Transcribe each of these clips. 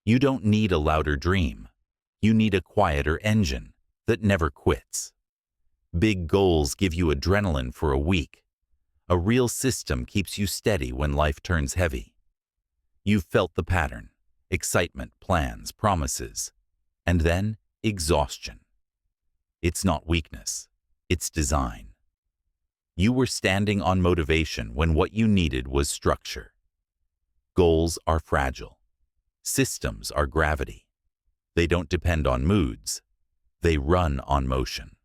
You don't need a louder dream. You need a quieter engine that never quits. Big goals give you adrenaline for a week. A real system keeps you steady when life turns heavy. You've felt the pattern: excitement, plans, promises, and then exhaustion. It's not weakness, it's design. You were standing on motivation when what you needed was structure. Goals are fragile. Systems are gravity. They don't depend on moods. They run on motion.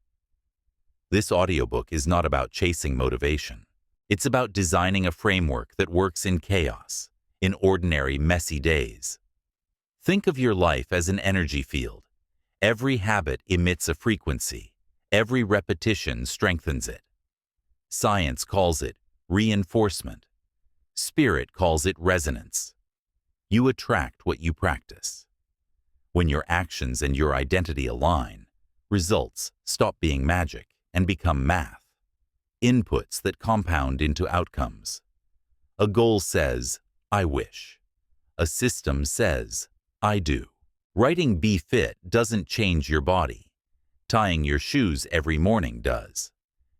This audiobook is not about chasing motivation. It's about designing a framework that works in chaos, in ordinary, messy days. Think of your life as an energy field. Every habit emits a frequency. Every repetition strengthens it. Science calls it reinforcement. Spirit calls it resonance. You attract what you practice. When your actions and your identity align, results stop being magic and become math. Inputs that compound into outcomes. A goal says, I wish. A system says, I do. Writing "Be Fit" doesn't change your body. Tying your shoes every morning does.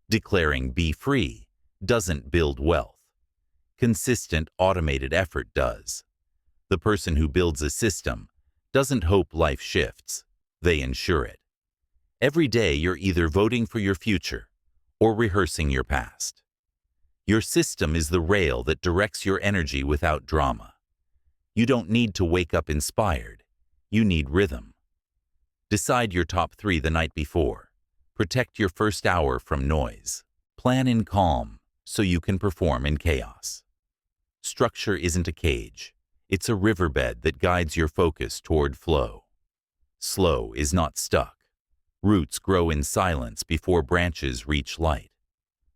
Declaring "Be Free" doesn't build wealth. Consistent, automated effort does. The person who builds a system doesn't hope life shifts. They ensure it. Every day you're either voting for your future or rehearsing your past. Your system is the rail that directs your energy without drama. You don't need to wake up inspired. You need rhythm. Decide your top 3 the night before. Protect your first hour from noise. Plan in calm so you can perform in chaos. Structure isn't a cage. It's a riverbed that guides your focus toward flow. Slow is not stuck. Roots grow in silence before branches reach light.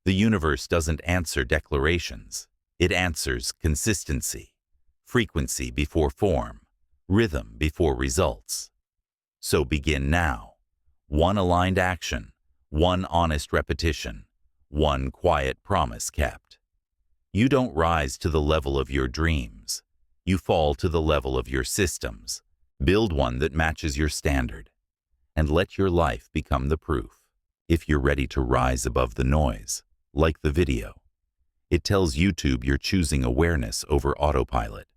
The universe doesn't answer declarations. It answers consistency. Frequency before form. Rhythm before results. So begin now. One aligned action. One honest repetition. One quiet promise kept. You don't rise to the level of your dreams. You fall to the level of your systems. Build one that matches your standard. And let your life become the proof. If you're ready to rise above the noise, like the video. It tells YouTube you're choosing awareness over autopilot.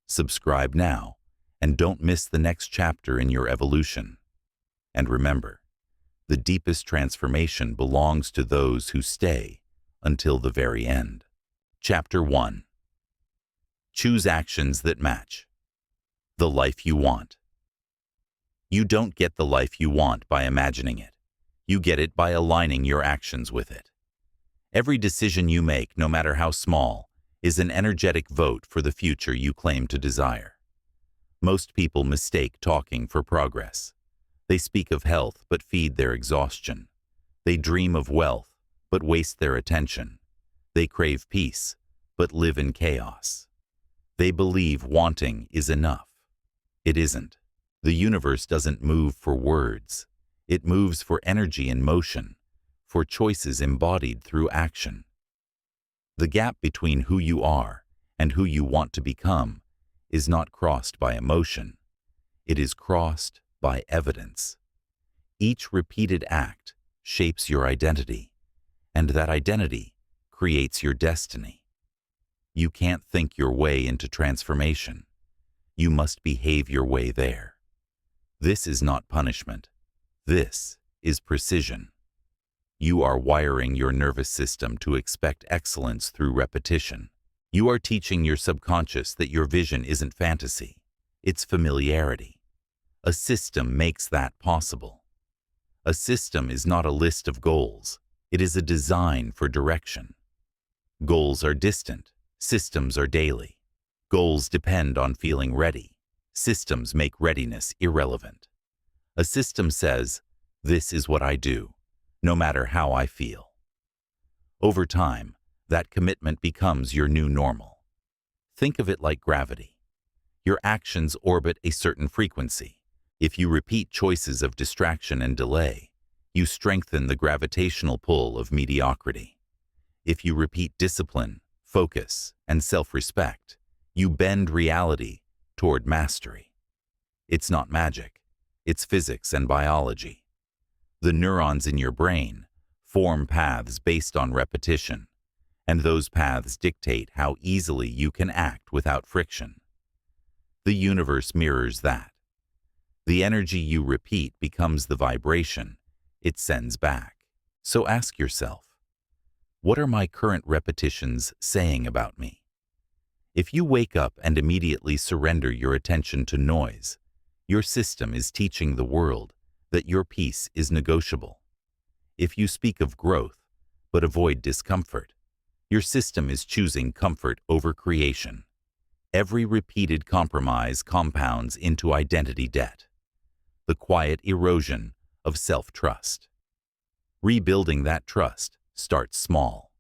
Subscribe now, and don't miss the next chapter in your evolution. And remember, the deepest transformation belongs to those who stay until the very end. Chapter 1. Choose actions that match. The life you want. You don't get the life you want by imagining it. You get it by aligning your actions with it. Every decision you make, no matter how small, is an energetic vote for the future you claim to desire. Most people mistake talking for progress. They speak of health but feed their exhaustion. They dream of wealth but waste their attention. They crave peace but live in chaos. They believe wanting is enough. It isn't. The universe doesn't move for words. It moves for energy in motion, for choices embodied through action. The gap between who you are and who you want to become is not crossed by emotion. It is crossed by evidence. Each repeated act shapes your identity, and that identity creates your destiny. You can't think your way into transformation. You must behave your way there. This is not punishment. This is precision. You are wiring your nervous system to expect excellence through repetition. You are teaching your subconscious that your vision isn't fantasy, it's familiarity. A system makes that possible. A system is not a list of goals. It is a design for direction. Goals are distant. Systems are daily. Goals depend on feeling ready. Systems make readiness irrelevant. A system says, this is what I do, no matter how I feel. Over time, that commitment becomes your new normal. Think of it like gravity. Your actions orbit a certain frequency. If you repeat choices of distraction and delay, you strengthen the gravitational pull of mediocrity. If you repeat discipline, focus, and self-respect, you bend reality toward mastery. It's not magic. It's physics and biology. The neurons in your brain form paths based on repetition, and those paths dictate how easily you can act without friction. The universe mirrors that. The energy you repeat becomes the vibration it sends back. So ask yourself, what are my current repetitions saying about me? If you wake up and immediately surrender your attention to noise, your system is teaching the world that your peace is negotiable. If you speak of growth but avoid discomfort, your system is choosing comfort over creation. Every repeated compromise compounds into identity debt, the quiet erosion of self-trust. Rebuilding that trust starts small.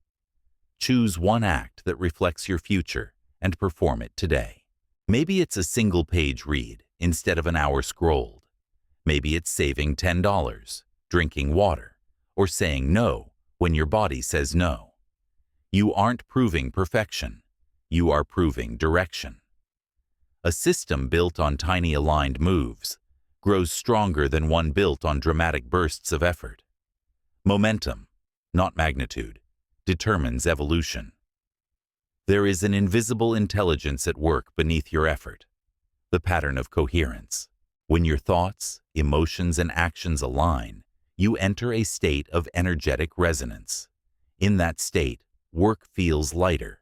Choose one act that reflects your future and perform it today. Maybe it's a single-page read instead of an hour scrolled. Maybe it's saving $10, drinking water, or saying no when your body says no. You aren't proving perfection. You are proving direction. A system built on tiny aligned moves grows stronger than one built on dramatic bursts of effort. Momentum, not magnitude, determines evolution. There is an invisible intelligence at work beneath your effort, the pattern of coherence. When your thoughts, emotions, and actions align, you enter a state of energetic resonance. In that state, work feels lighter.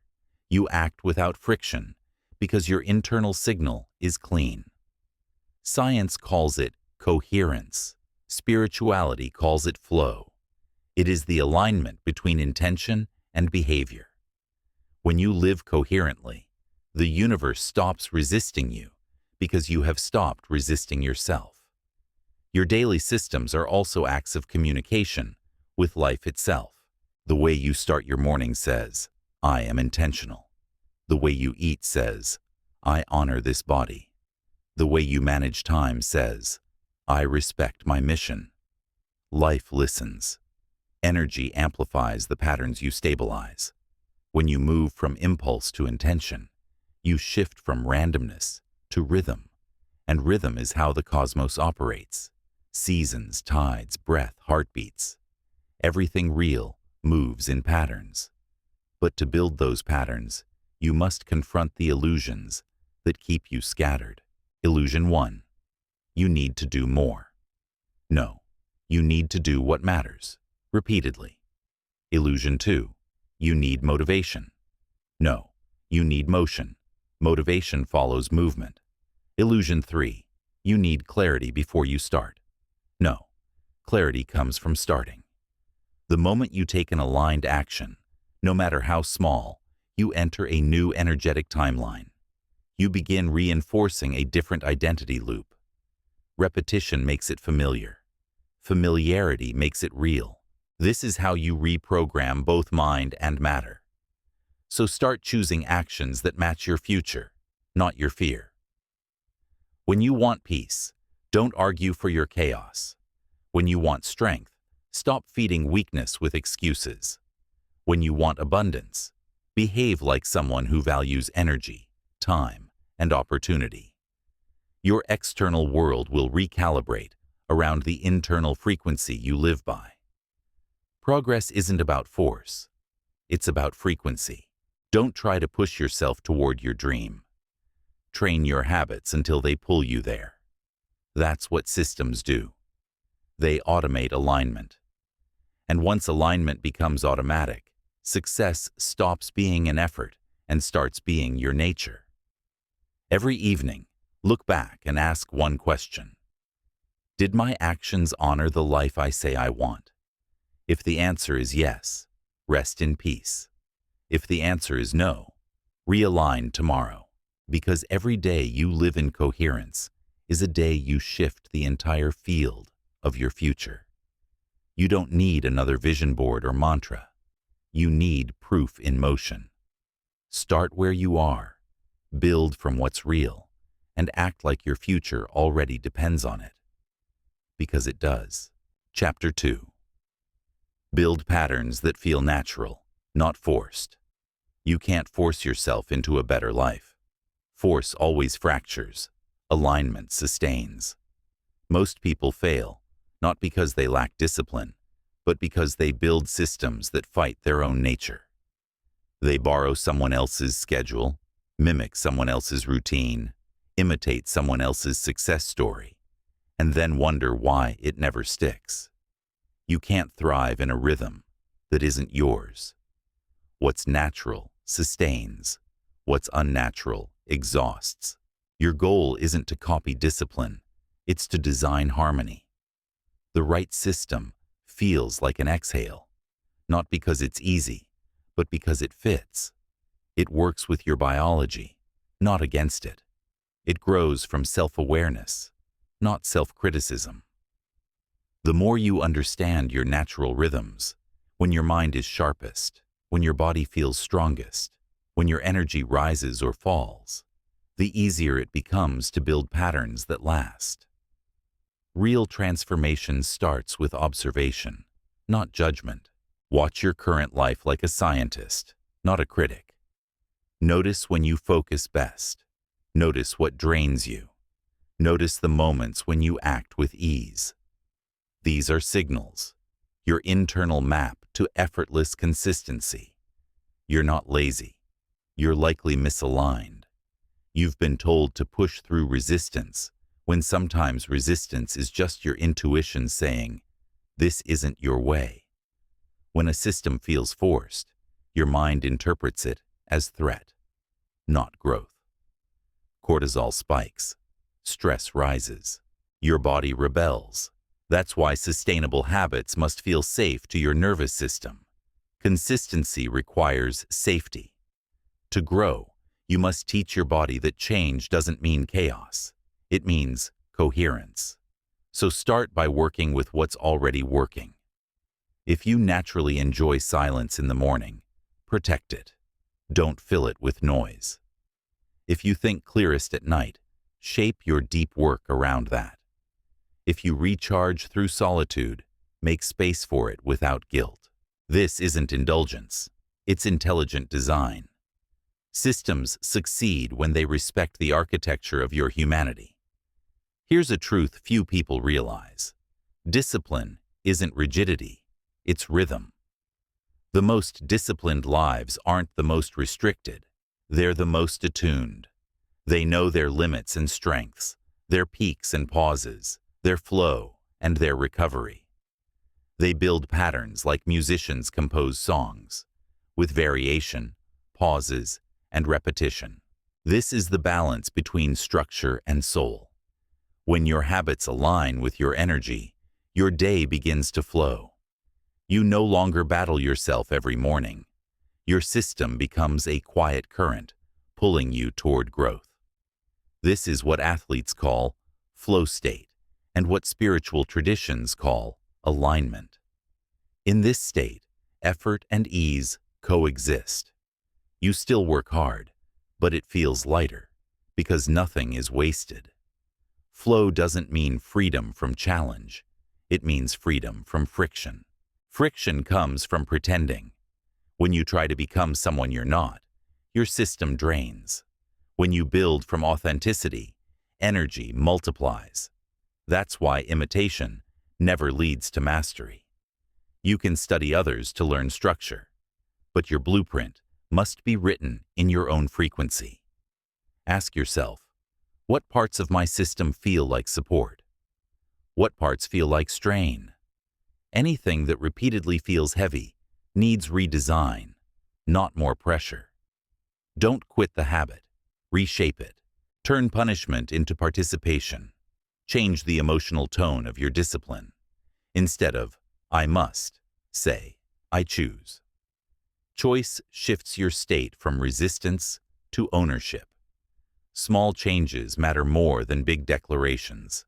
You act without friction because your internal signal is clean. Science calls it coherence. Spirituality calls it flow. It is the alignment between intention and behavior. When you live coherently, the universe stops resisting you because you have stopped resisting yourself. Your daily systems are also acts of communication with life itself. The way you start your morning says, I am intentional. The way you eat says, I honor this body. The way you manage time says, I respect my mission. Life listens. Energy amplifies the patterns you stabilize. When you move from impulse to intention, you shift from randomness to rhythm. And rhythm is how the cosmos operates. Seasons, tides, breath, heartbeats. Everything real moves in patterns. But to build those patterns, you must confront the illusions that keep you scattered. Illusion 1. You need to do more. No, you need to do what matters, repeatedly. Illusion 2. You need motivation. No, you need motion. Motivation follows movement. Illusion 3. You need clarity before you start. No, clarity comes from starting. The moment you take an aligned action, no matter how small, you enter a new energetic timeline. You begin reinforcing a different identity loop. Repetition makes it familiar. Familiarity makes it real. This is how you reprogram both mind and matter. So start choosing actions that match your future, not your fear. When you want peace, don't argue for your chaos. When you want strength, stop feeding weakness with excuses. When you want abundance, behave like someone who values energy, time, and opportunity. Your external world will recalibrate around the internal frequency you live by. Progress isn't about force. It's about frequency. Don't try to push yourself toward your dream. Train your habits until they pull you there. That's what systems do. They automate alignment. And once alignment becomes automatic, success stops being an effort and starts being your nature. Every evening, look back and ask one question. Did my actions honor the life I say I want? If the answer is yes, rest in peace. If the answer is no, realign tomorrow. Because every day you live in coherence is a day you shift the entire field of your future. You don't need another vision board or mantra. You need proof in motion. Start where you are, build from what's real, and act like your future already depends on it. Because it does. Chapter 2. Build patterns that feel natural, not forced. You can't force yourself into a better life. Force always fractures. Alignment sustains. Most people fail, not because they lack discipline, but because they build systems that fight their own nature. They borrow someone else's schedule, mimic someone else's routine, imitate someone else's success story, and then wonder why it never sticks. You can't thrive in a rhythm that isn't yours. What's natural sustains. What's unnatural exhausts. Your goal isn't to copy discipline, it's to design harmony. The right system feels like an exhale, not because it's easy, but because it fits. It works with your biology, not against it. It grows from self-awareness, not self-criticism. The more you understand your natural rhythms, when your mind is sharpest, when your body feels strongest, when your energy rises or falls, the easier it becomes to build patterns that last. Real transformation starts with observation, not judgment. Watch your current life like a scientist, not a critic. Notice when you focus best. Notice what drains you. Notice the moments when you act with ease. These are signals, your internal map to effortless consistency. You're not lazy. You're likely misaligned. You've been told to push through resistance, when sometimes resistance is just your intuition saying, "This isn't your way." When a system feels forced, your mind interprets it as threat, not growth. Cortisol spikes. Stress rises. Your body rebels. That's why sustainable habits must feel safe to your nervous system. Consistency requires safety. To grow, you must teach your body that change doesn't mean chaos. It means coherence. So start by working with what's already working. If you naturally enjoy silence in the morning, protect it. Don't fill it with noise. If you think clearest at night, shape your deep work around that. If you recharge through solitude, make space for it without guilt. This isn't indulgence. It's intelligent design. Systems succeed when they respect the architecture of your humanity. Here's a truth few people realize. Discipline isn't rigidity, it's rhythm. The most disciplined lives aren't the most restricted, they're the most attuned. They know their limits and strengths, their peaks and pauses, their flow and their recovery. They build patterns like musicians compose songs, with variation, pauses, and repetition. This is the balance between structure and soul. When your habits align with your energy, your day begins to flow. You no longer battle yourself every morning. Your system becomes a quiet current, pulling you toward growth. This is what athletes call flow state, and what spiritual traditions call alignment. In this state, effort and ease coexist. You still work hard, but it feels lighter, because nothing is wasted. Flow doesn't mean freedom from challenge. It means freedom from friction. Friction comes from pretending. When you try to become someone you're not, your system drains. When you build from authenticity, energy multiplies. That's why imitation never leads to mastery. You can study others to learn structure, but your blueprint must be written in your own frequency. Ask yourself, what parts of my system feel like support? What parts feel like strain? Anything that repeatedly feels heavy needs redesign, not more pressure. Don't quit the habit. Reshape it. Turn punishment into participation. Change the emotional tone of your discipline. Instead of, "I must," say, "I choose." Choice shifts your state from resistance to ownership. Small changes matter more than big declarations.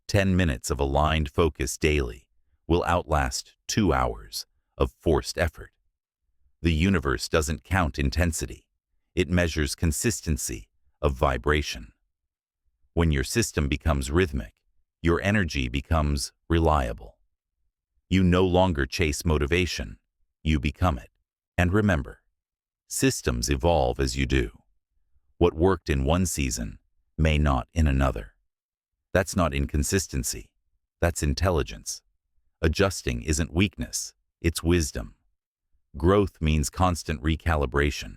10 minutes of aligned focus daily will outlast 2 hours of forced effort. The universe doesn't count intensity. It measures consistency of vibration. When your system becomes rhythmic, your energy becomes reliable. You no longer chase motivation, you become it. And remember, systems evolve as you do. What worked in one season may not in another. That's not inconsistency. That's intelligence. Adjusting isn't weakness, it's wisdom. Growth means constant recalibration.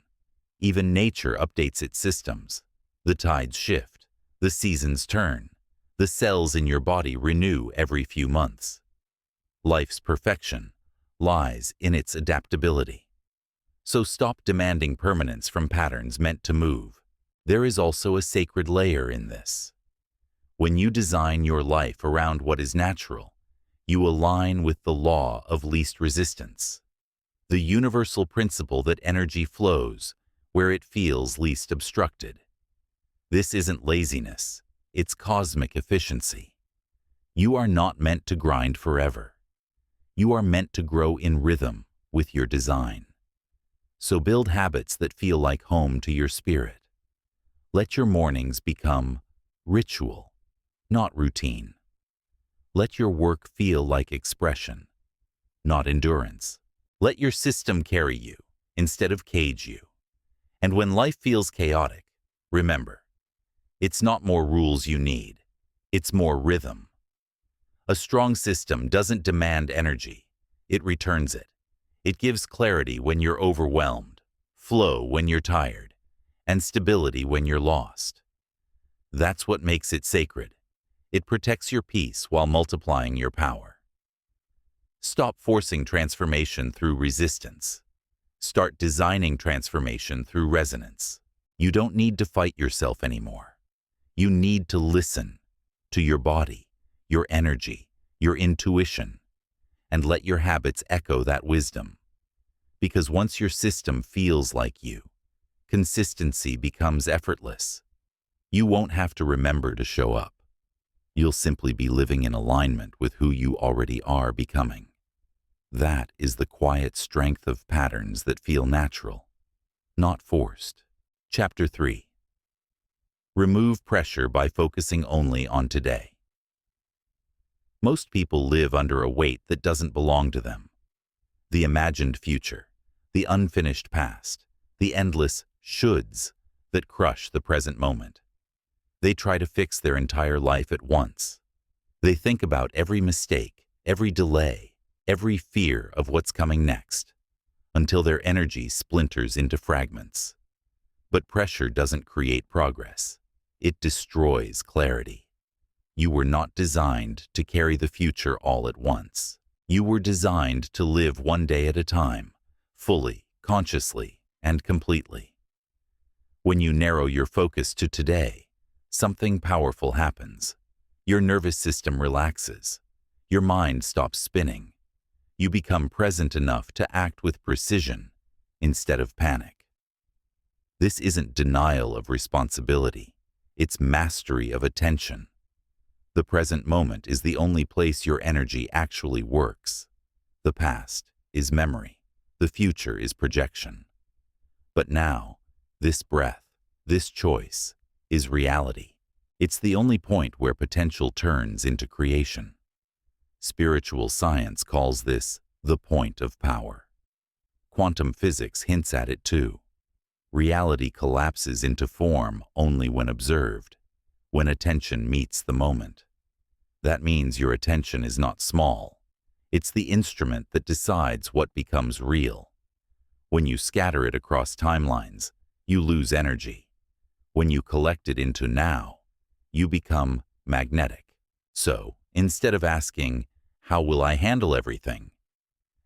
Even nature updates its systems. The tides shift, the seasons turn, the cells in your body renew every few months. Life's perfection lies in its adaptability. So stop demanding permanence from patterns meant to move. There is also a sacred layer in this. When you design your life around what is natural, you align with the law of least resistance, the universal principle that energy flows where it feels least obstructed. This isn't laziness, it's cosmic efficiency. You are not meant to grind forever. You are meant to grow in rhythm with your design. So build habits that feel like home to your spirit. Let your mornings become ritual, not routine. Let your work feel like expression, not endurance. Let your system carry you instead of cage you. And when life feels chaotic, remember, it's not more rules you need, it's more rhythm. A strong system doesn't demand energy, it returns it. It gives clarity when you're overwhelmed, flow when you're tired, and stability when you're lost. That's what makes it sacred. It protects your peace while multiplying your power. Stop forcing transformation through resistance. Start designing transformation through resonance. You don't need to fight yourself anymore. You need to listen to your body, your energy, your intuition, and let your habits echo that wisdom. Because once your system feels like you, consistency becomes effortless. You won't have to remember to show up. You'll simply be living in alignment with who you already are becoming. That is the quiet strength of patterns that feel natural, not forced. Chapter 3. Remove pressure by focusing only on today. Most people live under a weight that doesn't belong to them. The imagined future, the unfinished past, the endless shoulds that crush the present moment. They try to fix their entire life at once. They think about every mistake, every delay, every fear of what's coming next, until their energy splinters into fragments. But pressure doesn't create progress. It destroys clarity. You were not designed to carry the future all at once. You were designed to live one day at a time, fully, consciously, and completely. When you narrow your focus to today, something powerful happens. Your nervous system relaxes. Your mind stops spinning. You become present enough to act with precision instead of panic. This isn't denial of responsibility. It's mastery of attention. The present moment is the only place your energy actually works. The past is memory. The future is projection. But now, this breath, this choice, is reality. It's the only point where potential turns into creation. Spiritual science calls this the point of power. Quantum physics hints at it too. Reality collapses into form only when observed, when attention meets the moment. That means your attention is not small. It's the instrument that decides what becomes real. When you scatter it across timelines, you lose energy. When you collect it into now, you become magnetic. So, instead of asking, "How will I handle everything?"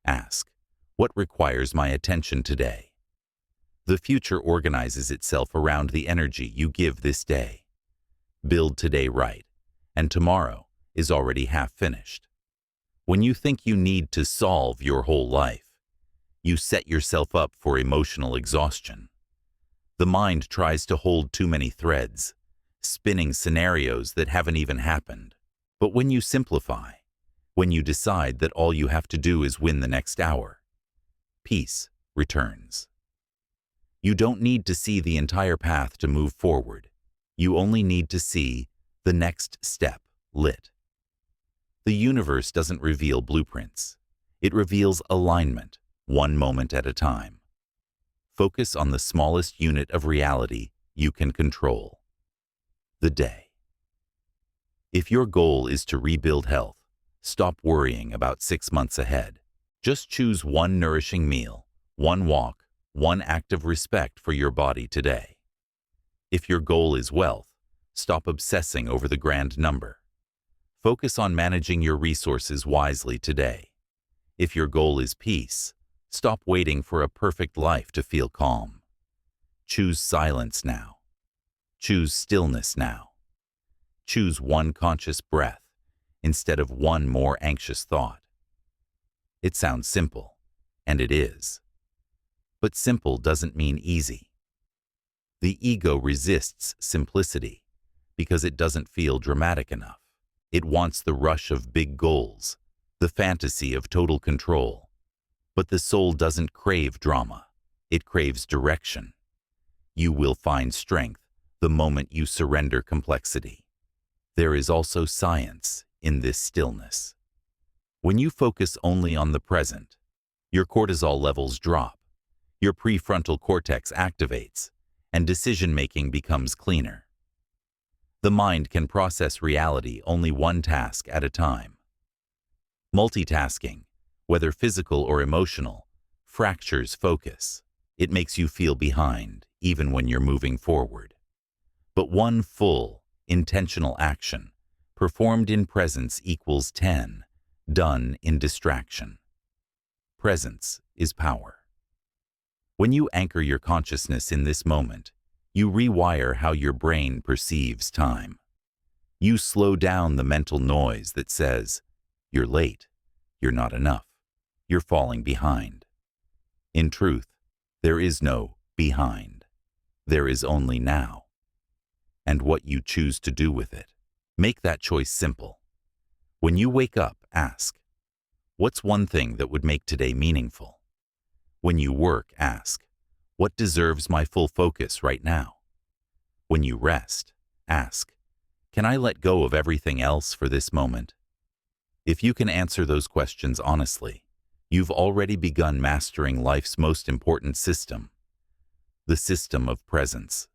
ask, "What requires my attention today?" The future organizes itself around the energy you give this day. Build today right, and tomorrow is already half finished. When you think you need to solve your whole life, you set yourself up for emotional exhaustion. The mind tries to hold too many threads, spinning scenarios that haven't even happened. But when you simplify, when you decide that all you have to do is win the next hour, peace returns. You don't need to see the entire path to move forward. You only need to see the next step lit. The universe doesn't reveal blueprints. It reveals alignment, one moment at a time. Focus on the smallest unit of reality you can control. the day. If your goal is to rebuild health, stop worrying about 6 months ahead. Just choose one nourishing meal, one walk, one act of respect for your body today. If your goal is wealth, stop obsessing over the grand number. Focus on managing your resources wisely today. If your goal is peace, stop waiting for a perfect life to feel calm. Choose silence now. Choose stillness now. Choose one conscious breath instead of one more anxious thought. It sounds simple, and it is. But simple doesn't mean easy. The ego resists simplicity because it doesn't feel dramatic enough. It wants the rush of big goals, the fantasy of total control. But the soul doesn't crave drama. It craves direction. You will find strength the moment you surrender complexity. There is also science in this stillness. When you focus only on the present, your cortisol levels drop, your prefrontal cortex activates, and decision-making becomes cleaner. The mind can process reality only one task at a time. Multitasking, whether physical or emotional, fractures focus. It makes you feel behind, even when you're moving forward. But one full, intentional action, performed in presence equals 10, done in distraction. Presence is power. When you anchor your consciousness in this moment, you rewire how your brain perceives time. You slow down the mental noise that says, "You're late, you're not enough, you're falling behind." In truth, there is no behind. There is only now. And what you choose to do with it. Make that choice simple. When you wake up, ask, "What's one thing that would make today meaningful?" When you work, ask, "What deserves my full focus right now?" When you rest, ask, "Can I let go of everything else for this moment?" If you can answer those questions honestly, you've already begun mastering life's most important system, the system of presence.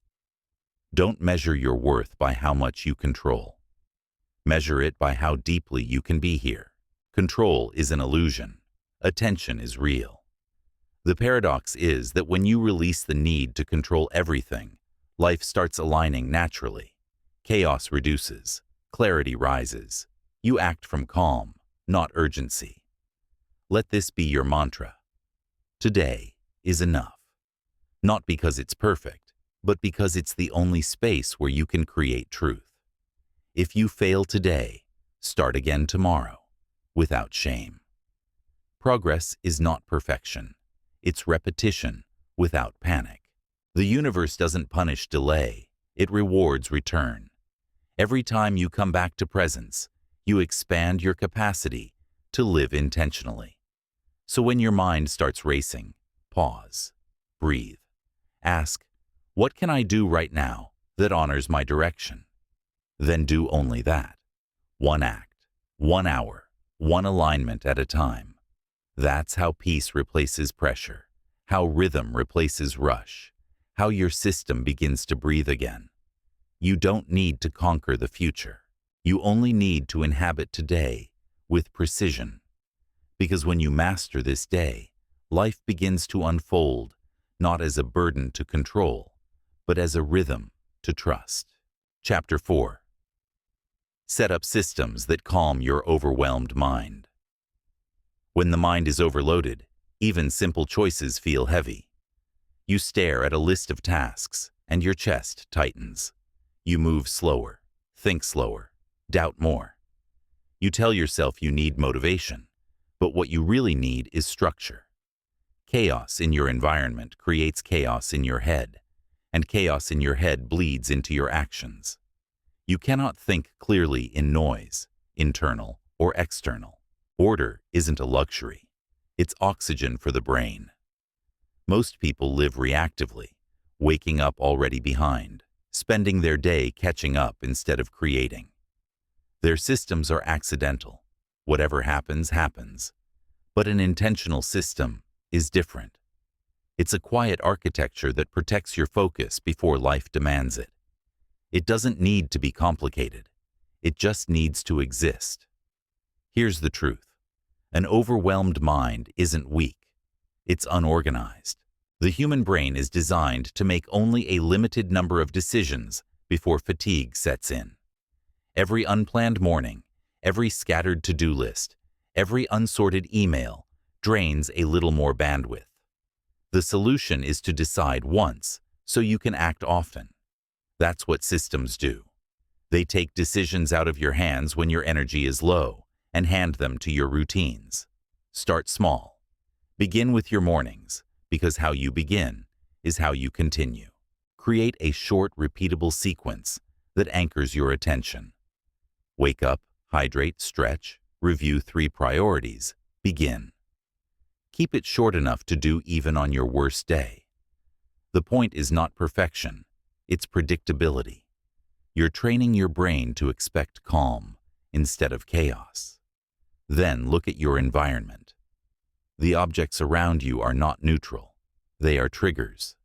Don't measure your worth by how much you control. Measure it by how deeply you can be here. Control is an illusion. Attention is real. The paradox is that when you release the need to control everything, life starts aligning naturally. Chaos reduces. Clarity rises. You act from calm, not urgency. Let this be your mantra. Today is enough. Not because it's perfect, but because it's the only space where you can create truth. If you fail today, start again tomorrow, without shame. Progress is not perfection. It's repetition without panic. The universe doesn't punish delay, it rewards return. Every time you come back to presence, you expand your capacity to live intentionally. So when your mind starts racing, pause, breathe. Ask, "What can I do right now that honors my direction?" Then do only that. One act, 1 hour, one alignment at a time. That's how peace replaces pressure, how rhythm replaces rush, how your system begins to breathe again. You don't need to conquer the future. You only need to inhabit today with precision. Because when you master this day, life begins to unfold, not as a burden to control, but as a rhythm to trust. Chapter 4. Set up systems that calm your overwhelmed mind. When the mind is overloaded, even simple choices feel heavy. You stare at a list of tasks, and your chest tightens. You move slower, think slower, doubt more. You tell yourself you need motivation, but what you really need is structure. Chaos in your environment creates chaos in your head, and chaos in your head bleeds into your actions. You cannot think clearly in noise, internal or external. Order isn't a luxury. It's oxygen for the brain. Most people live reactively, waking up already behind, spending their day catching up instead of creating. Their systems are accidental. Whatever happens, happens. But an intentional system is different. It's a quiet architecture that protects your focus before life demands it. It doesn't need to be complicated. It just needs to exist. Here's the truth. An overwhelmed mind isn't weak. It's unorganized. The human brain is designed to make only a limited number of decisions before fatigue sets in. Every unplanned morning, every scattered to-do list, every unsorted email drains a little more bandwidth. The solution is to decide once so you can act often. That's what systems do. They take decisions out of your hands when your energy is low and hand them to your routines. Start small. Begin with your mornings, because how you begin is how you continue. Create a short, repeatable sequence that anchors your attention. Wake up, hydrate, stretch, review 3 priorities, begin. Keep it short enough to do even on your worst day. The point is not perfection, it's predictability. You're training your brain to expect calm instead of chaos. Then look at your environment. The objects around you are not neutral. They are triggers.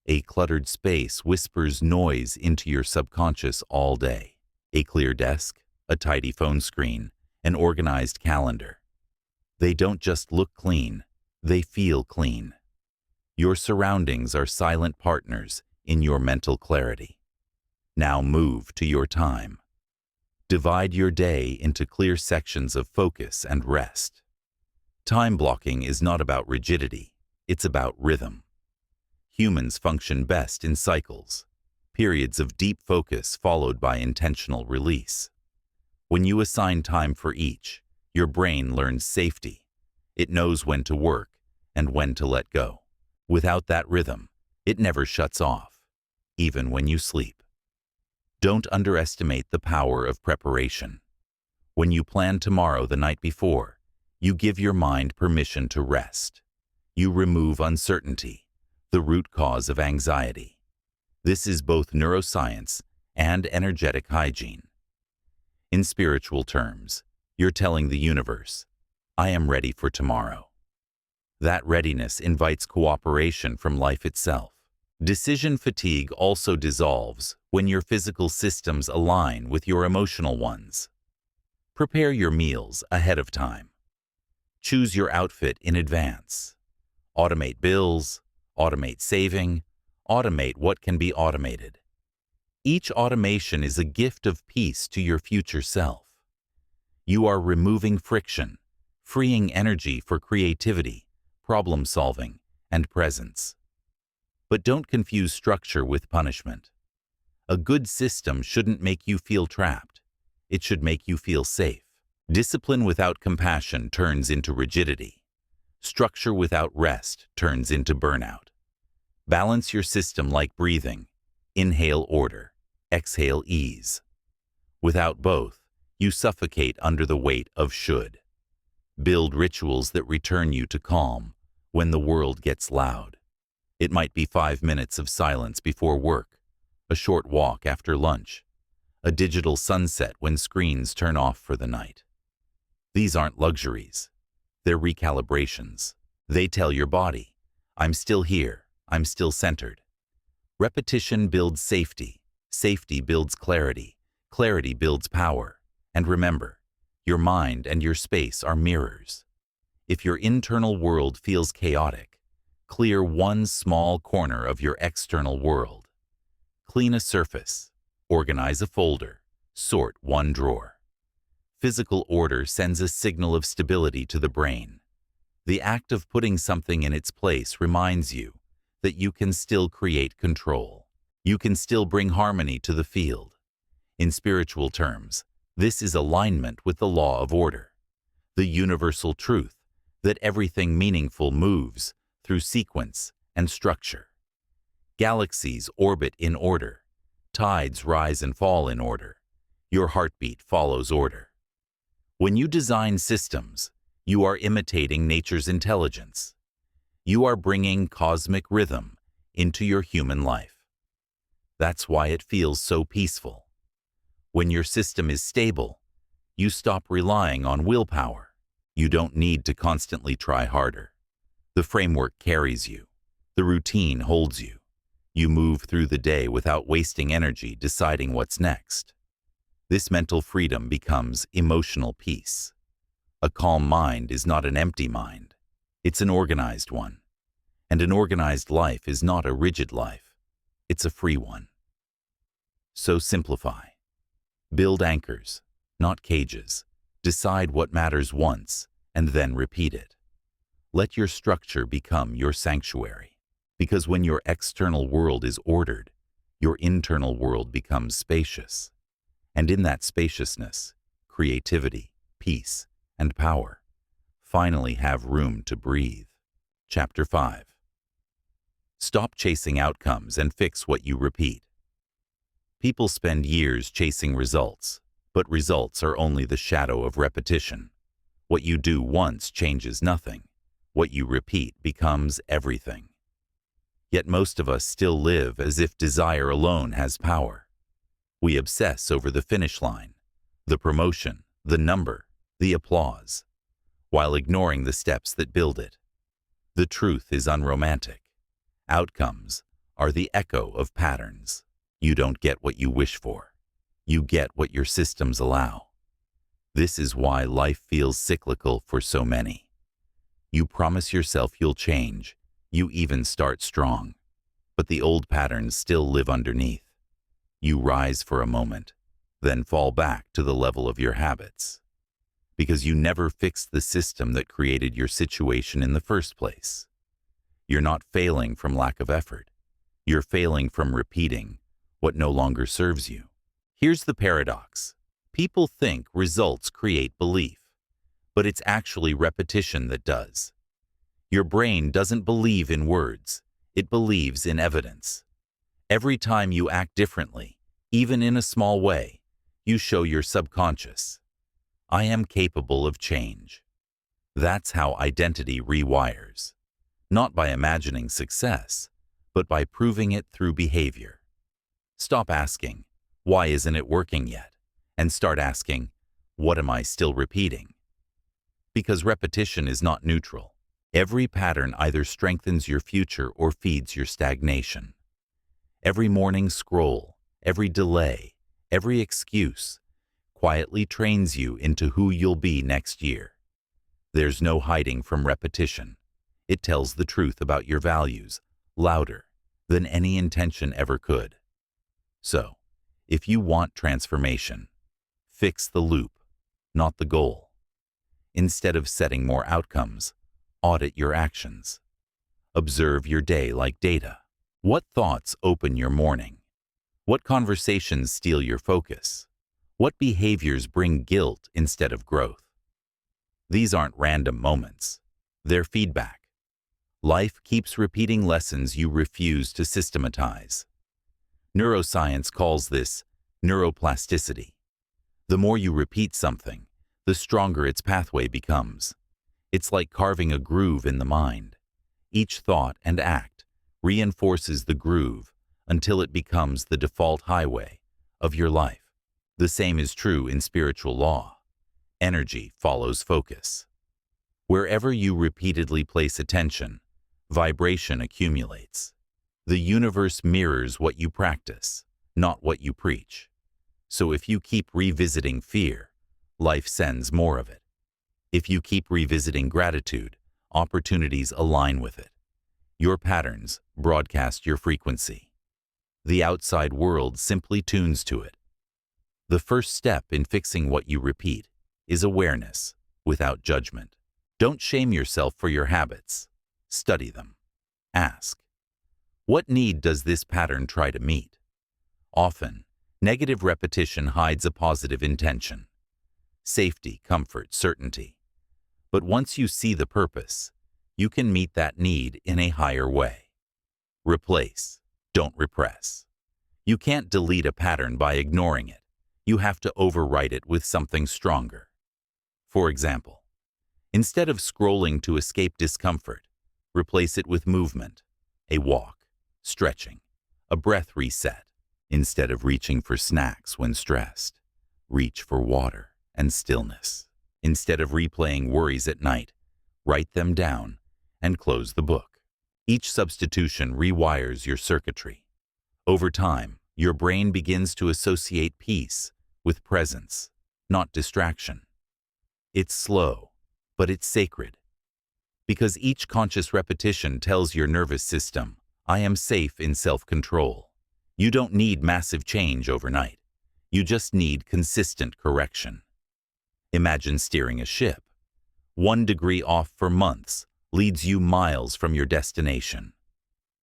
A cluttered space whispers noise into your subconscious all day. A clear desk, a tidy phone screen, an organized calendar. They don't just look clean, they feel clean. Your surroundings are silent partners in your mental clarity. Now move to your time. Divide your day into clear sections of focus and rest. Time blocking is not about rigidity, it's about rhythm. Humans function best in cycles, periods of deep focus followed by intentional release. When you assign time for each, your brain learns safety. It knows when to work and when to let go. Without that rhythm, it never shuts off, even when you sleep. Don't underestimate the power of preparation. When you plan tomorrow the night before, you give your mind permission to rest. You remove uncertainty, the root cause of anxiety. This is both neuroscience and energetic hygiene. In spiritual terms, you're telling the universe, I am ready for tomorrow. That readiness invites cooperation from life itself. Decision fatigue also dissolves when your physical systems align with your emotional ones. Prepare your meals ahead of time. Choose your outfit in advance. Automate bills, automate saving, automate what can be automated. Each automation is a gift of peace to your future self. You are removing friction, freeing energy for creativity, problem solving, and presence. But don't confuse structure with punishment. A good system shouldn't make you feel trapped. It should make you feel safe. Discipline without compassion turns into rigidity. Structure without rest turns into burnout. Balance your system like breathing. Inhale order, exhale ease. Without both, you suffocate under the weight of should. Build rituals that return you to calm when the world gets loud. It might be 5 minutes of silence before work, a short walk after lunch, a digital sunset when screens turn off for the night. These aren't luxuries. They're recalibrations. They tell your body, I'm still here, I'm still centered. Repetition builds safety. Safety builds clarity. Clarity builds power. And remember, your mind and your space are mirrors. If your internal world feels chaotic, clear one small corner of your external world. Clean a surface, organize a folder, sort one drawer. Physical order sends a signal of stability to the brain. The act of putting something in its place reminds you that you can still create control. You can still bring harmony to the field. In spiritual terms, this is alignment with the law of order, the universal truth that everything meaningful moves through sequence and structure. Galaxies orbit in order. Tides rise and fall in order. Your heartbeat follows order. When you design systems, you are imitating nature's intelligence. You are bringing cosmic rhythm into your human life. That's why it feels so peaceful. When your system is stable, you stop relying on willpower. You don't need to constantly try harder. The framework carries you. The routine holds you. You move through the day without wasting energy deciding what's next. This mental freedom becomes emotional peace. A calm mind is not an empty mind. It's an organized one. And an organized life is not a rigid life. It's a free one. So simplify. Build anchors, not cages. Decide what matters once, and then repeat it. Let your structure become your sanctuary. Because when your external world is ordered, your internal world becomes spacious. And in that spaciousness, creativity, peace, and power finally have room to breathe. Chapter 5. Stop chasing outcomes and fix what you repeat. People spend years chasing results, but results are only the shadow of repetition. What you do once changes nothing. What you repeat becomes everything. Yet most of us still live as if desire alone has power. We obsess over the finish line, the promotion, the number, the applause, while ignoring the steps that build it. The truth is unromantic. Outcomes are the echo of patterns. You don't get what you wish for. You get what your systems allow. This is why life feels cyclical for so many. You promise yourself you'll change. You even start strong. But the old patterns still live underneath. You rise for a moment, then fall back to the level of your habits. Because you never fixed the system that created your situation in the first place. You're not failing from lack of effort. You're failing from repeating what no longer serves you. Here's the paradox. People think results create belief, but it's actually repetition that does. Your brain doesn't believe in words, it believes in evidence. Every time you act differently, even in a small way, you show your subconscious, I am capable of change. That's how identity rewires. Not by imagining success, but by proving it through behavior. Stop asking, why isn't it working yet? And start asking, what am I still repeating? Because repetition is not neutral. Every pattern either strengthens your future or feeds your stagnation. Every morning scroll, every delay, every excuse, quietly trains you into who you'll be next year. There's no hiding from repetition. It tells the truth about your values, louder than any intention ever could. So, if you want transformation, fix the loop, not the goal. Instead of setting more outcomes, audit your actions. Observe your day like data. What thoughts open your morning? What conversations steal your focus? What behaviors bring guilt instead of growth? These aren't random moments. They're feedback. Life keeps repeating lessons you refuse to systematize. Neuroscience calls this neuroplasticity. The more you repeat something, the stronger its pathway becomes. It's like carving a groove in the mind. Each thought and act reinforces the groove until it becomes the default highway of your life. The same is true in spiritual law. Energy follows focus. Wherever you repeatedly place attention, vibration accumulates. The universe mirrors what you practice, not what you preach. So if you keep revisiting fear, life sends more of it. If you keep revisiting gratitude, opportunities align with it. Your patterns broadcast your frequency. The outside world simply tunes to it. The first step in fixing what you repeat is awareness without judgment. Don't shame yourself for your habits. Study them. Ask, what need does this pattern try to meet? Often, negative repetition hides a positive intention. Safety, comfort, certainty. But once you see the purpose, you can meet that need in a higher way. Replace, don't repress. You can't delete a pattern by ignoring it. You have to overwrite it with something stronger. For example, instead of scrolling to escape discomfort, replace it with movement, a walk, stretching, a breath reset. Instead of reaching for snacks when stressed, reach for water and stillness. Instead of replaying worries at night, write them down and close the book. Each substitution rewires your circuitry. Over time, your brain begins to associate peace with presence, not distraction. It's slow, but it's sacred. Because each conscious repetition tells your nervous system, I am safe in self-control. You don't need massive change overnight. You just need consistent correction. Imagine steering a ship. 1 degree off for months leads you miles from your destination.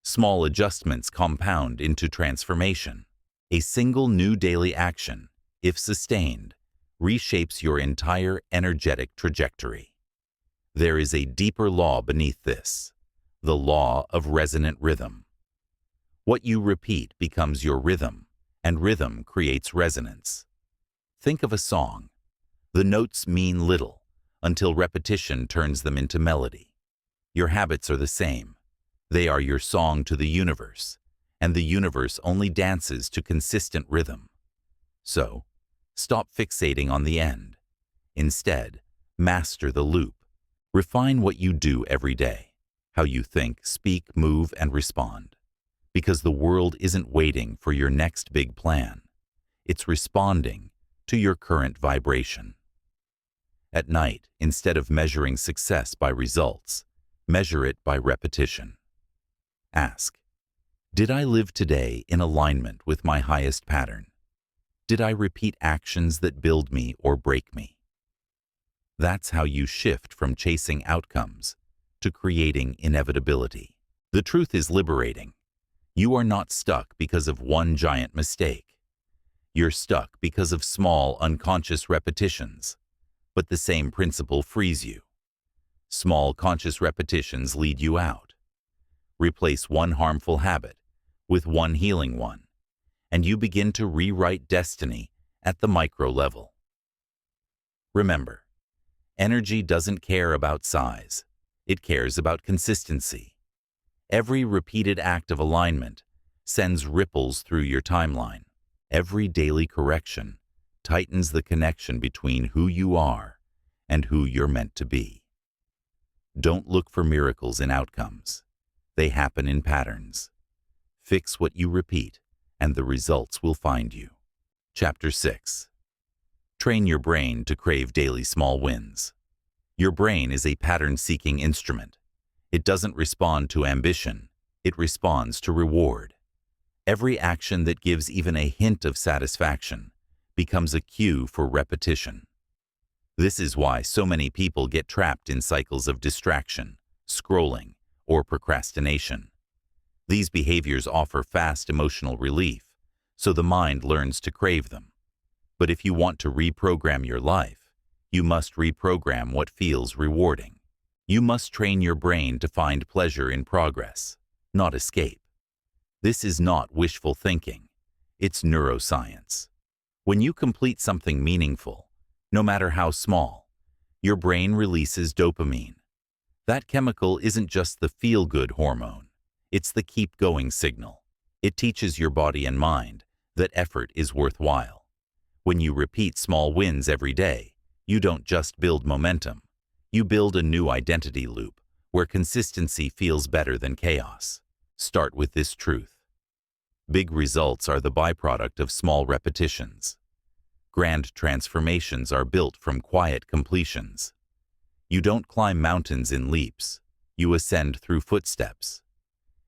Small adjustments compound into transformation. A single new daily action, if sustained, reshapes your entire energetic trajectory. There is a deeper law beneath this, the law of resonant rhythm. What you repeat becomes your rhythm, and rhythm creates resonance. Think of a song. The notes mean little until repetition turns them into melody. Your habits are the same. They are your song to the universe, and the universe only dances to consistent rhythm. So, stop fixating on the end. Instead, master the loop. Refine what you do every day, how you think, speak, move, and respond. Because the world isn't waiting for your next big plan. It's responding to your current vibration. At night, instead of measuring success by results, measure it by repetition. Ask, did I live today in alignment with my highest pattern? Did I repeat actions that build me or break me? That's how you shift from chasing outcomes to creating inevitability. The truth is liberating. You are not stuck because of one giant mistake. You're stuck because of small, unconscious repetitions. But the same principle frees you. Small, conscious repetitions lead you out. Replace one harmful habit with one healing one, and you begin to rewrite destiny at the micro level. Remember, energy doesn't care about size. It cares about consistency. Every repeated act of alignment sends ripples through your timeline. Every daily correction tightens the connection between who you are and who you're meant to be. Don't look for miracles in outcomes. They happen in patterns. Fix what you repeat, and the results will find you. Chapter 6. Train your brain to crave daily small wins. Your brain is a pattern-seeking instrument. It doesn't respond to ambition. It responds to reward. Every action that gives even a hint of satisfaction becomes a cue for repetition. This is why so many people get trapped in cycles of distraction, scrolling, or procrastination. These behaviors offer fast emotional relief, so the mind learns to crave them. But if you want to reprogram your life, you must reprogram what feels rewarding. You must train your brain to find pleasure in progress, not escape. This is not wishful thinking. It's neuroscience. When you complete something meaningful, no matter how small, your brain releases dopamine. That chemical isn't just the feel-good hormone. It's the keep-going signal. It teaches your body and mind that effort is worthwhile. When you repeat small wins every day, you don't just build momentum. You build a new identity loop where consistency feels better than chaos. Start with this truth. Big results are the byproduct of small repetitions. Grand transformations are built from quiet completions. You don't climb mountains in leaps. You ascend through footsteps.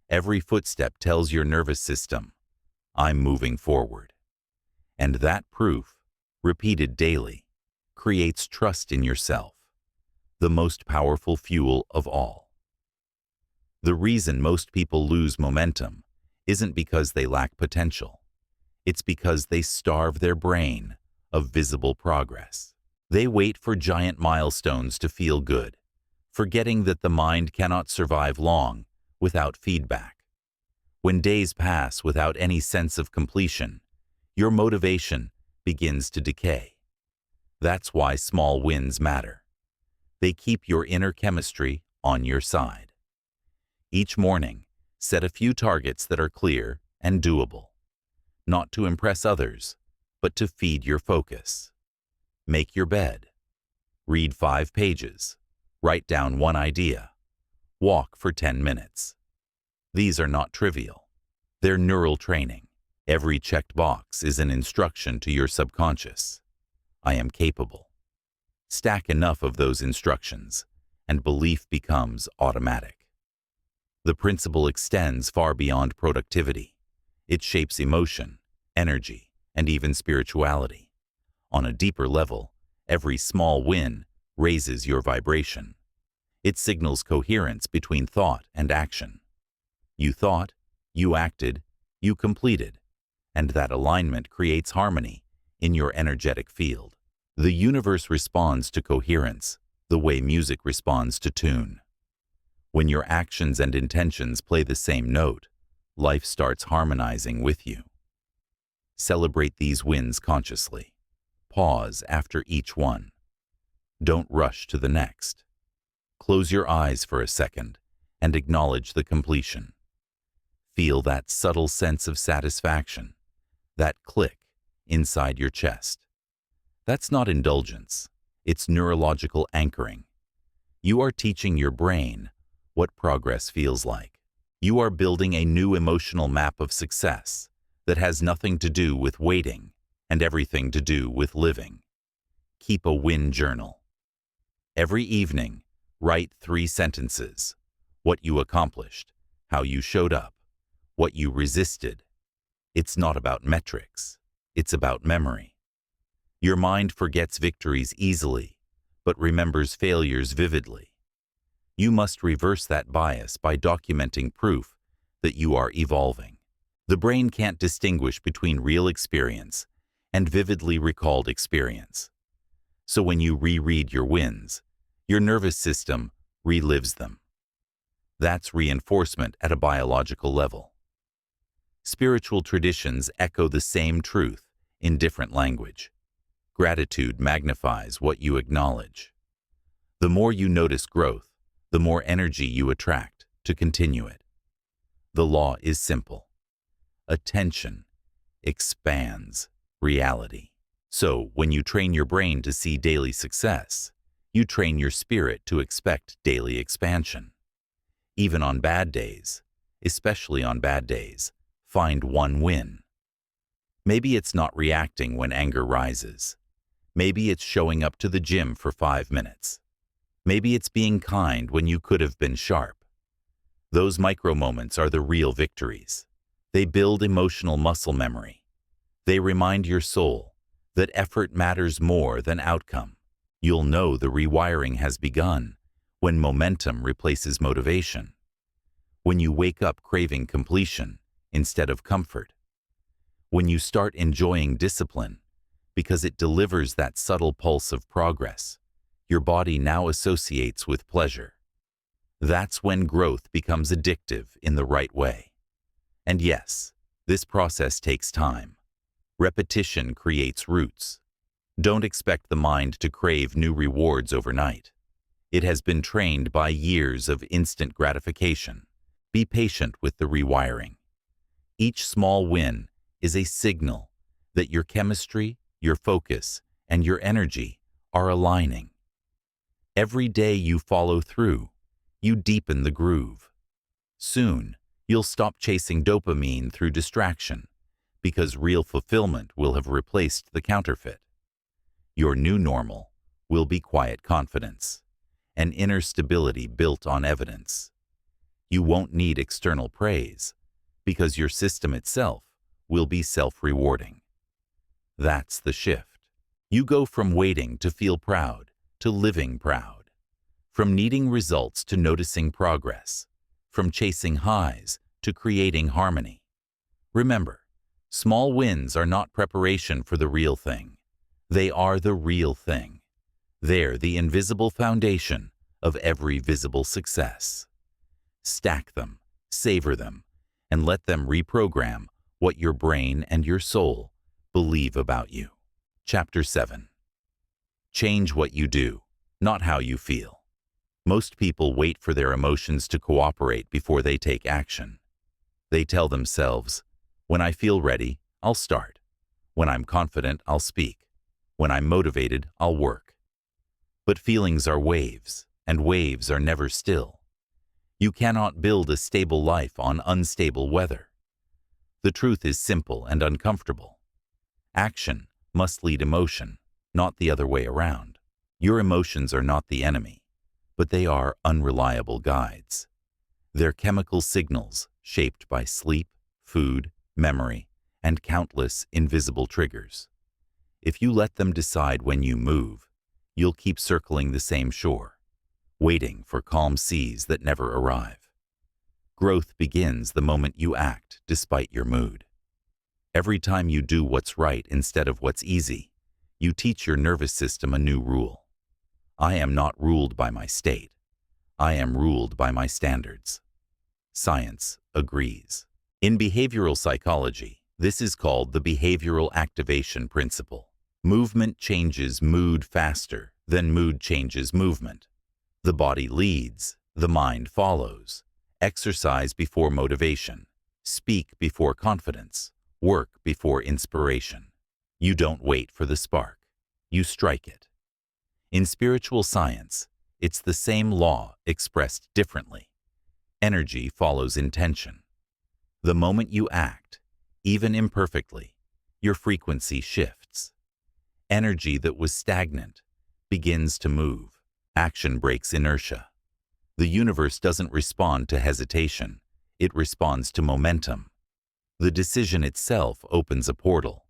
Every footstep tells your nervous system, I'm moving forward. And that proof, repeated daily, creates trust in yourself, the most powerful fuel of all. The reason most people lose momentum isn't because they lack potential. It's because they starve their brain of visible progress. They wait for giant milestones to feel good, forgetting that the mind cannot survive long without feedback. When days pass without any sense of completion, your motivation begins to decay. That's why small wins matter. They keep your inner chemistry on your side. Each morning, set a few targets that are clear and doable, not to impress others, but to feed your focus. Make your bed. Read 5 pages. Write down one idea. Walk for 10 minutes. These are not trivial. They're neural training. Every checked box is an instruction to your subconscious. I am capable. Stack enough of those instructions, and belief becomes automatic. The principle extends far beyond productivity. It shapes emotion, energy, and even spirituality. On a deeper level, every small win raises your vibration. It signals coherence between thought and action. You thought, you acted, you completed, and that alignment creates harmony in your energetic field. The universe responds to coherence the way music responds to tune. When your actions and intentions play the same note, life starts harmonizing with you. Celebrate these wins consciously. Pause after each one. Don't rush to the next. Close your eyes for a second and acknowledge the completion. Feel that subtle sense of satisfaction, that click inside your chest. That's not indulgence, it's neurological anchoring. You are teaching your brain what progress feels like. You are building a new emotional map of success that has nothing to do with waiting and everything to do with living. Keep a win journal. Every evening, write 3 sentences: what you accomplished, how you showed up, what you resisted. It's not about metrics, it's about memory. Your mind forgets victories easily, but remembers failures vividly. You must reverse that bias by documenting proof that you are evolving. The brain can't distinguish between real experience and vividly recalled experience. So when you reread your wins, your nervous system relives them. That's reinforcement at a biological level. Spiritual traditions echo the same truth in different language. Gratitude magnifies what you acknowledge. The more you notice growth, the more energy you attract to continue it. The law is simple. Attention expands reality. So, when you train your brain to see daily success, you train your spirit to expect daily expansion. Even on bad days, especially on bad days, find one win. Maybe it's not reacting when anger rises. Maybe it's showing up to the gym for 5 minutes. Maybe it's being kind when you could have been sharp. Those micro moments are the real victories. They build emotional muscle memory. They remind your soul that effort matters more than outcome. You'll know the rewiring has begun when momentum replaces motivation. When you wake up craving completion instead of comfort. When you start enjoying discipline because it delivers that subtle pulse of progress your body now associates with pleasure. That's when growth becomes addictive in the right way. And yes, this process takes time. Repetition creates roots. Don't expect the mind to crave new rewards overnight. It has been trained by years of instant gratification. Be patient with the rewiring. Each small win is a signal that your chemistry, your focus, and your energy are aligning. Every day you follow through, you deepen the groove. Soon, you'll stop chasing dopamine through distraction because real fulfillment will have replaced the counterfeit. Your new normal will be quiet confidence, an inner stability built on evidence. You won't need external praise because your system itself will be self-rewarding. That's the shift. You go from waiting to feel proud to living proud, from needing results to noticing progress, from chasing highs to creating harmony. Remember, small wins are not preparation for the real thing. They are the real thing. They're the invisible foundation of every visible success. Stack them, savor them, and let them reprogram what your brain and your soul believe about you. Chapter 7. Change what you do, not how you feel. Most people wait for their emotions to cooperate before they take action. They tell themselves, when I feel ready, I'll start. When I'm confident, I'll speak. When I'm motivated, I'll work. But feelings are waves, and waves are never still. You cannot build a stable life on unstable weather. The truth is simple and uncomfortable. Action must lead emotion, not the other way around. Your emotions are not the enemy, but they are unreliable guides. They're chemical signals shaped by sleep, food, memory, and countless invisible triggers. If you let them decide when you move, you'll keep circling the same shore, waiting for calm seas that never arrive. Growth begins the moment you act despite your mood. Every time you do what's right instead of what's easy, you teach your nervous system a new rule. I am not ruled by my state. I am ruled by my standards. Science agrees. In behavioral psychology, this is called the behavioral activation principle. Movement changes mood faster than mood changes movement. The body leads, the mind follows. Exercise before motivation. Speak before confidence. Work before inspiration. You don't wait for the spark. You strike it. In spiritual science, it's the same law expressed differently. Energy follows intention. The moment you act, even imperfectly, your frequency shifts. Energy that was stagnant begins to move. Action breaks inertia. The universe doesn't respond to hesitation. It responds to momentum. The decision itself opens a portal.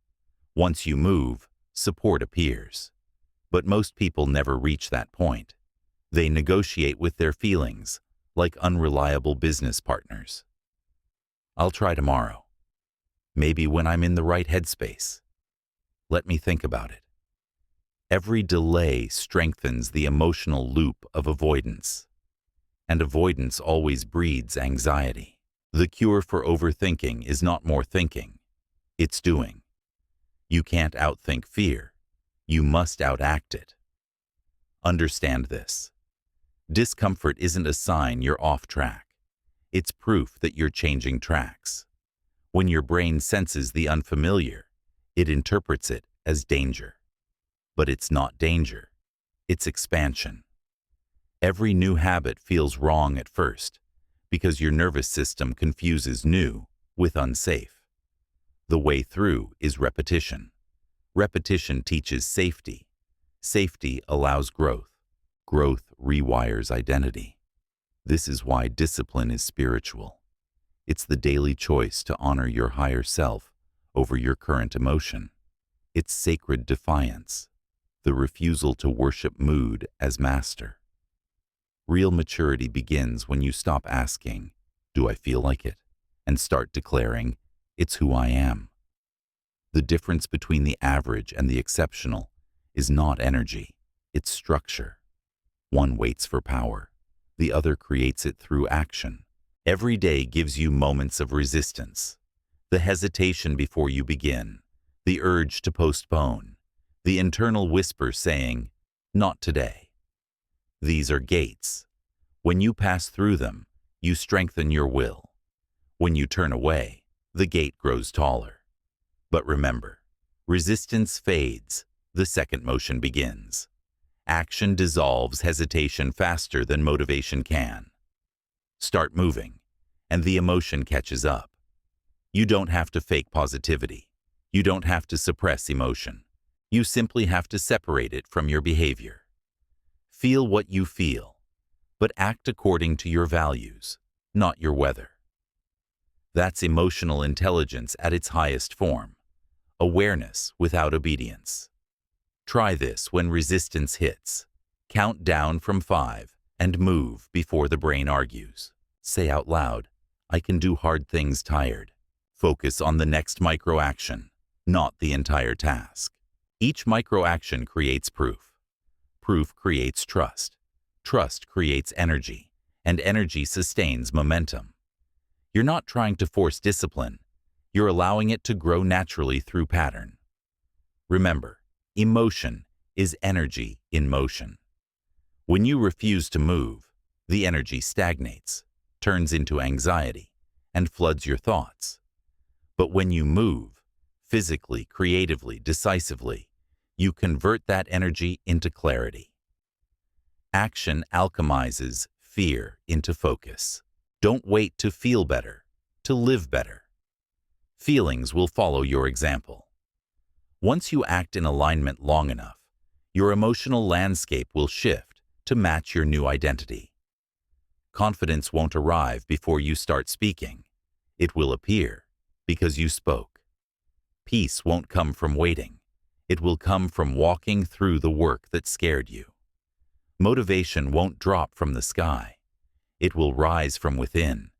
Once you move, support appears. But most people never reach that point. They negotiate with their feelings, like unreliable business partners. I'll try tomorrow. Maybe when I'm in the right headspace. Let me think about it. Every delay strengthens the emotional loop of avoidance. And avoidance always breeds anxiety. The cure for overthinking is not more thinking. It's doing. You can't outthink fear. You must outact it. Understand this. Discomfort isn't a sign you're off track. It's proof that you're changing tracks. When your brain senses the unfamiliar, it interprets it as danger. But it's not danger. It's expansion. Every new habit feels wrong at first because your nervous system confuses new with unsafe. The way through is repetition. Repetition teaches safety. Safety allows growth. Growth rewires identity. This is why discipline is spiritual. It's the daily choice to honor your higher self over your current emotion. It's sacred defiance, the refusal to worship mood as master. Real maturity begins when you stop asking, "Do I feel like it?" and start declaring, "It's who I am." The difference between the average and the exceptional is not energy, it's structure. One waits for power, the other creates it through action. Every day gives you moments of resistance. The hesitation before you begin, the urge to postpone, the internal whisper saying, "Not today." These are gates. When you pass through them, you strengthen your will. When you turn away, the gate grows taller. But remember, resistance fades, the second motion begins. Action dissolves hesitation faster than motivation can. Start moving, and the emotion catches up. You don't have to fake positivity. You don't have to suppress emotion. You simply have to separate it from your behavior. Feel what you feel, but act according to your values, not your weather. That's emotional intelligence at its highest form. Awareness without obedience. Try this when resistance hits. Count down from 5 and move before the brain argues. Say out loud, "I can do hard things tired." Focus on the next micro-action, not the entire task. Each micro-action creates proof. Proof creates trust. Trust creates energy, and energy sustains momentum. You're not trying to force discipline. You're allowing it to grow naturally through pattern. Remember, emotion is energy in motion. When you refuse to move, the energy stagnates, turns into anxiety, and floods your thoughts. But when you move, physically, creatively, decisively, you convert that energy into clarity. Action alchemizes fear into focus. Don't wait to feel better, to live better. Feelings will follow your example. Once you act in alignment long enough, your emotional landscape will shift to match your new identity. Confidence won't arrive before you start speaking. It will appear because you spoke. Peace won't come from waiting. It will come from walking through the work that scared you. Motivation won't drop from the sky. It will rise from within,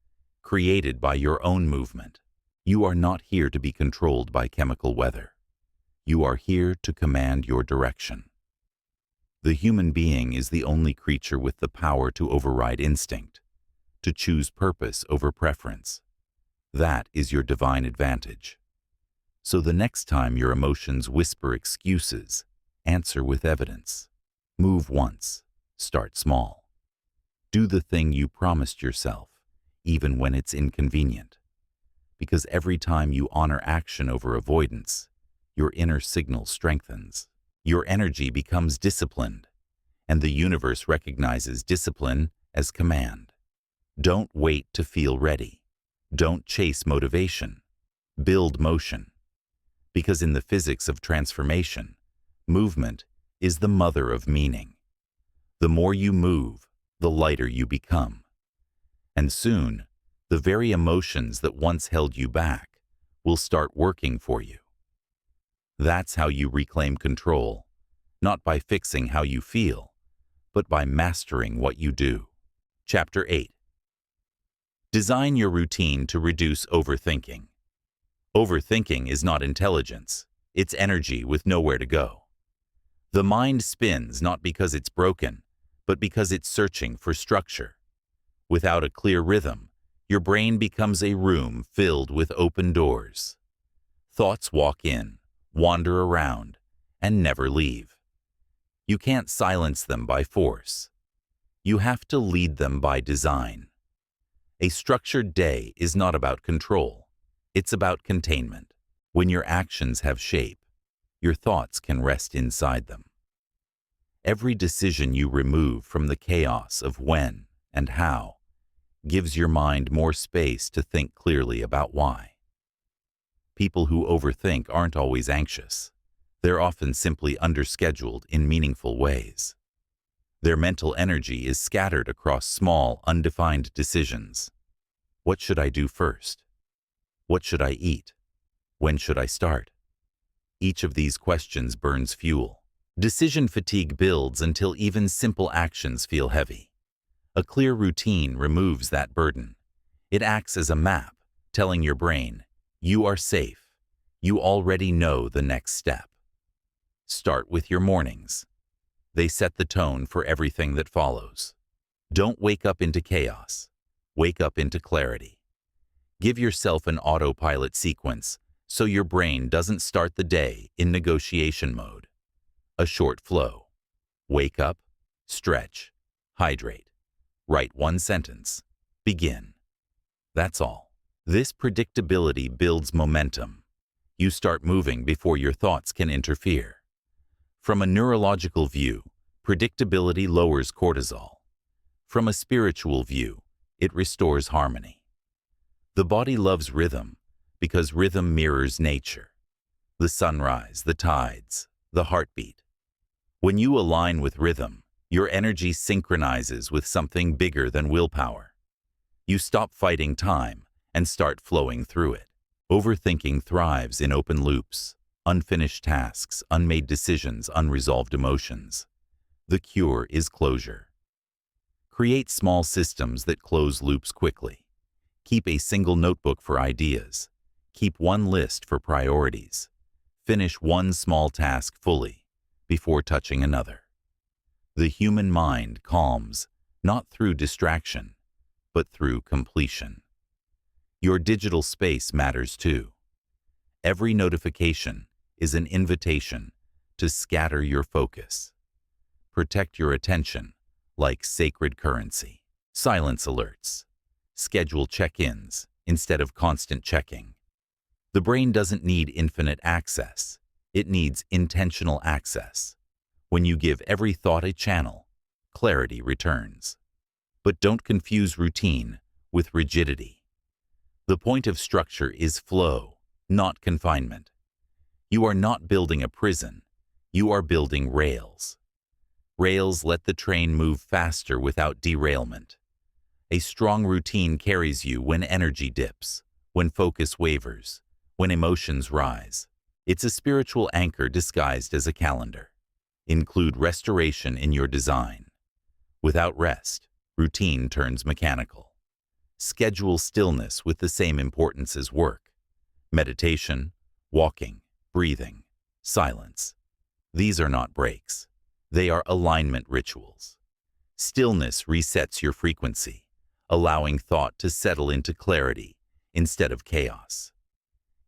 created by your own movement. You are not here to be controlled by chemical weather. You are here to command your direction. The human being is the only creature with the power to override instinct, to choose purpose over preference. That is your divine advantage. So the next time your emotions whisper excuses, answer with evidence. Move once. Start small. Do the thing you promised yourself, even when it's inconvenient. Because every time you honor action over avoidance, your inner signal strengthens. Your energy becomes disciplined, and the universe recognizes discipline as command. Don't wait to feel ready. Don't chase motivation. Build motion. Because in the physics of transformation, movement is the mother of meaning. The more you move, the lighter you become. And soon, the very emotions that once held you back will start working for you. That's how you reclaim control, not by fixing how you feel, but by mastering what you do. Chapter 8. Design your routine to reduce overthinking. Overthinking is not intelligence, it's energy with nowhere to go. The mind spins not because it's broken, but because it's searching for structure. Without a clear rhythm, your brain becomes a room filled with open doors. Thoughts walk in, wander around, and never leave. You can't silence them by force. You have to lead them by design. A structured day is not about control. It's about containment. When your actions have shape, your thoughts can rest inside them. Every decision you remove from the chaos of when and how gives your mind more space to think clearly about why. People who overthink aren't always anxious. They're often simply underscheduled in meaningful ways. Their mental energy is scattered across small, undefined decisions. What should I do first? What should I eat? When should I start? Each of these questions burns fuel. Decision fatigue builds until even simple actions feel heavy. A clear routine removes that burden. It acts as a map, telling your brain, you are safe. You already know the next step. Start with your mornings. They set the tone for everything that follows. Don't wake up into chaos. Wake up into clarity. Give yourself an autopilot sequence so your brain doesn't start the day in negotiation mode. A short flow. Wake up, stretch, hydrate. Write one sentence. Begin. That's all. This predictability builds momentum. You start moving before your thoughts can interfere. From a neurological view, predictability lowers cortisol. From a spiritual view, it restores harmony. The body loves rhythm because rhythm mirrors nature. The sunrise, the tides, the heartbeat. When you align with rhythm, your energy synchronizes with something bigger than willpower. You stop fighting time and start flowing through it. Overthinking thrives in open loops, unfinished tasks, unmade decisions, unresolved emotions. The cure is closure. Create small systems that close loops quickly. Keep a single notebook for ideas. Keep one list for priorities. Finish one small task fully before touching another. The human mind calms not through distraction, but through completion. Your digital space matters too. Every notification is an invitation to scatter your focus. Protect your attention like sacred currency. Silence alerts. Schedule check-ins instead of constant checking. The brain doesn't need infinite access. It needs intentional access. When you give every thought a channel, clarity returns. But don't confuse routine with rigidity. The point of structure is flow, not confinement. You are not building a prison. You are building rails. Rails let the train move faster without derailment. A strong routine carries you when energy dips, when focus wavers, when emotions rise. It's a spiritual anchor disguised as a calendar. Include restoration in your design. Without rest, routine turns mechanical. Schedule stillness with the same importance as work. Meditation, walking, breathing, silence. These are not breaks. They are alignment rituals. Stillness resets your frequency, allowing thought to settle into clarity instead of chaos.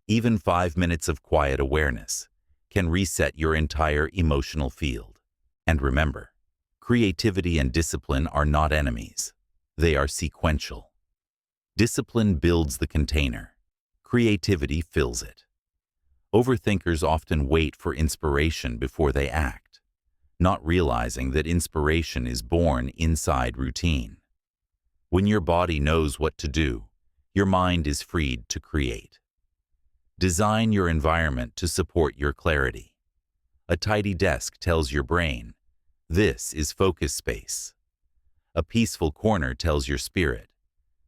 Even 5 minutes of quiet awareness can reset your entire emotional field. And remember, creativity and discipline are not enemies. They are sequential. Discipline builds the container. Creativity fills it. Overthinkers often wait for inspiration before they act, not realizing that inspiration is born inside routine. When your body knows what to do, your mind is freed to create. Design your environment to support your clarity. A tidy desk tells your brain, this is focus space. A peaceful corner tells your spirit,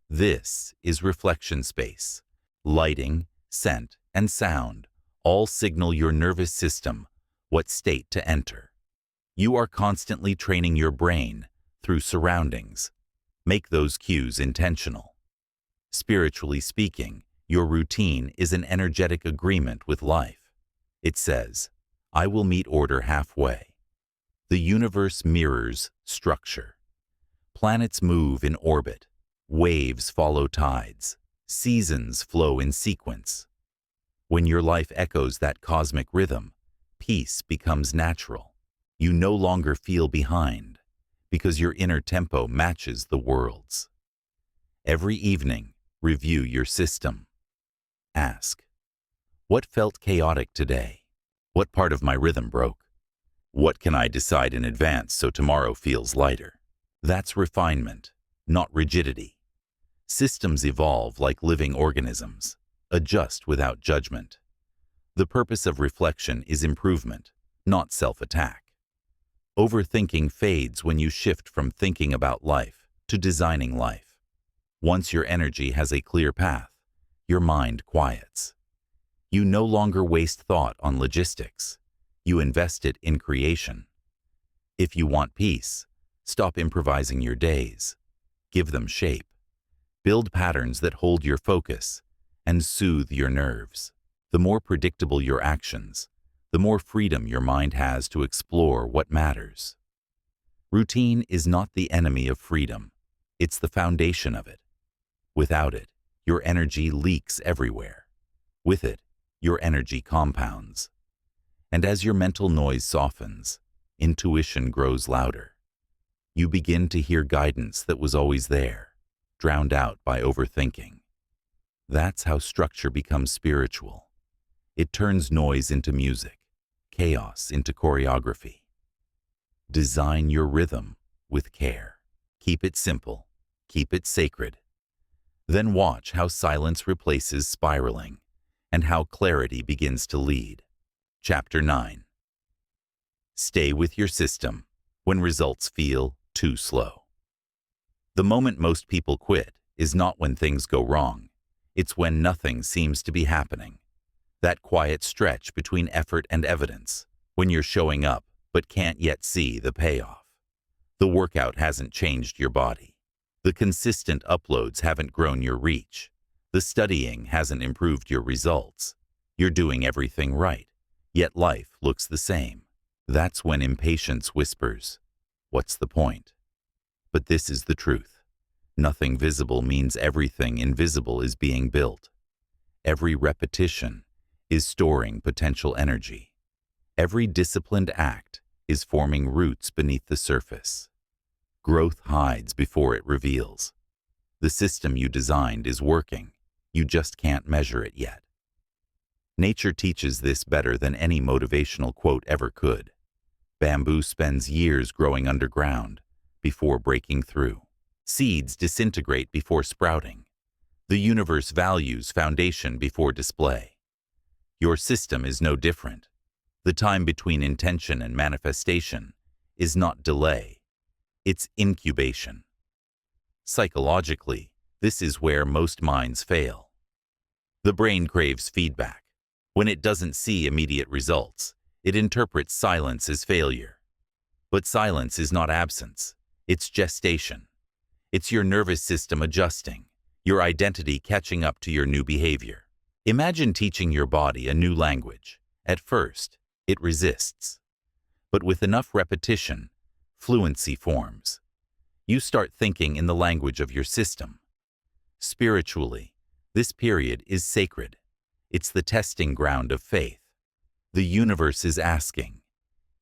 this is reflection space. Lighting, scent, and sound all signal your nervous system what state to enter. You are constantly training your brain through surroundings. Make those cues intentional. Spiritually speaking, your routine is an energetic agreement with life. It says, I will meet order halfway. The universe mirrors structure. Planets move in orbit. Waves follow tides. Seasons flow in sequence. When your life echoes that cosmic rhythm, peace becomes natural. You no longer feel behind, because your inner tempo matches the world's. Every evening, review your system. Ask, what felt chaotic today? What part of my rhythm broke? What can I decide in advance so tomorrow feels lighter? That's refinement, not rigidity. Systems evolve like living organisms. Adjust without judgment. The purpose of reflection is improvement, not self-attack. Overthinking fades when you shift from thinking about life to designing life. Once your energy has a clear path, your mind quiets. You no longer waste thought on logistics. You invest it in creation. If you want peace, stop improvising your days. Give them shape. Build patterns that hold your focus and soothe your nerves. The more predictable your actions, the more freedom your mind has to explore what matters. Routine is not the enemy of freedom. It's the foundation of it. Without it, your energy leaks everywhere. With it, your energy compounds. And as your mental noise softens, intuition grows louder. You begin to hear guidance that was always there, drowned out by overthinking. That's how structure becomes spiritual. It turns noise into music, chaos into choreography. Design your rhythm with care. Keep it simple. Keep it sacred. Then watch how silence replaces spiraling and how clarity begins to lead. Chapter 9. Stay with your system when results feel too slow. The moment most people quit is not when things go wrong. It's when nothing seems to be happening. That quiet stretch between effort and evidence, when you're showing up but can't yet see the payoff. The workout hasn't changed your body. The consistent uploads haven't grown your reach. The studying hasn't improved your results. You're doing everything right, yet life looks the same. That's when impatience whispers, "What's the point?" But this is the truth. Nothing visible means everything invisible is being built. Every repetition is storing potential energy. Every disciplined act is forming roots beneath the surface. Growth hides before it reveals. The system you designed is working. You just can't measure it yet. Nature teaches this better than any motivational quote ever could. Bamboo spends years growing underground before breaking through. Seeds disintegrate before sprouting. The universe values foundation before display. Your system is no different. The time between intention and manifestation is not delay, it's incubation. Psychologically, this is where most minds fail. The brain craves feedback. When it doesn't see immediate results, it interprets silence as failure. But silence is not absence, it's gestation. It's your nervous system adjusting, your identity catching up to your new behavior. Imagine teaching your body a new language. At first, it resists. But with enough repetition, fluency forms. You start thinking in the language of your system. Spiritually, this period is sacred. It's the testing ground of faith. The universe is asking,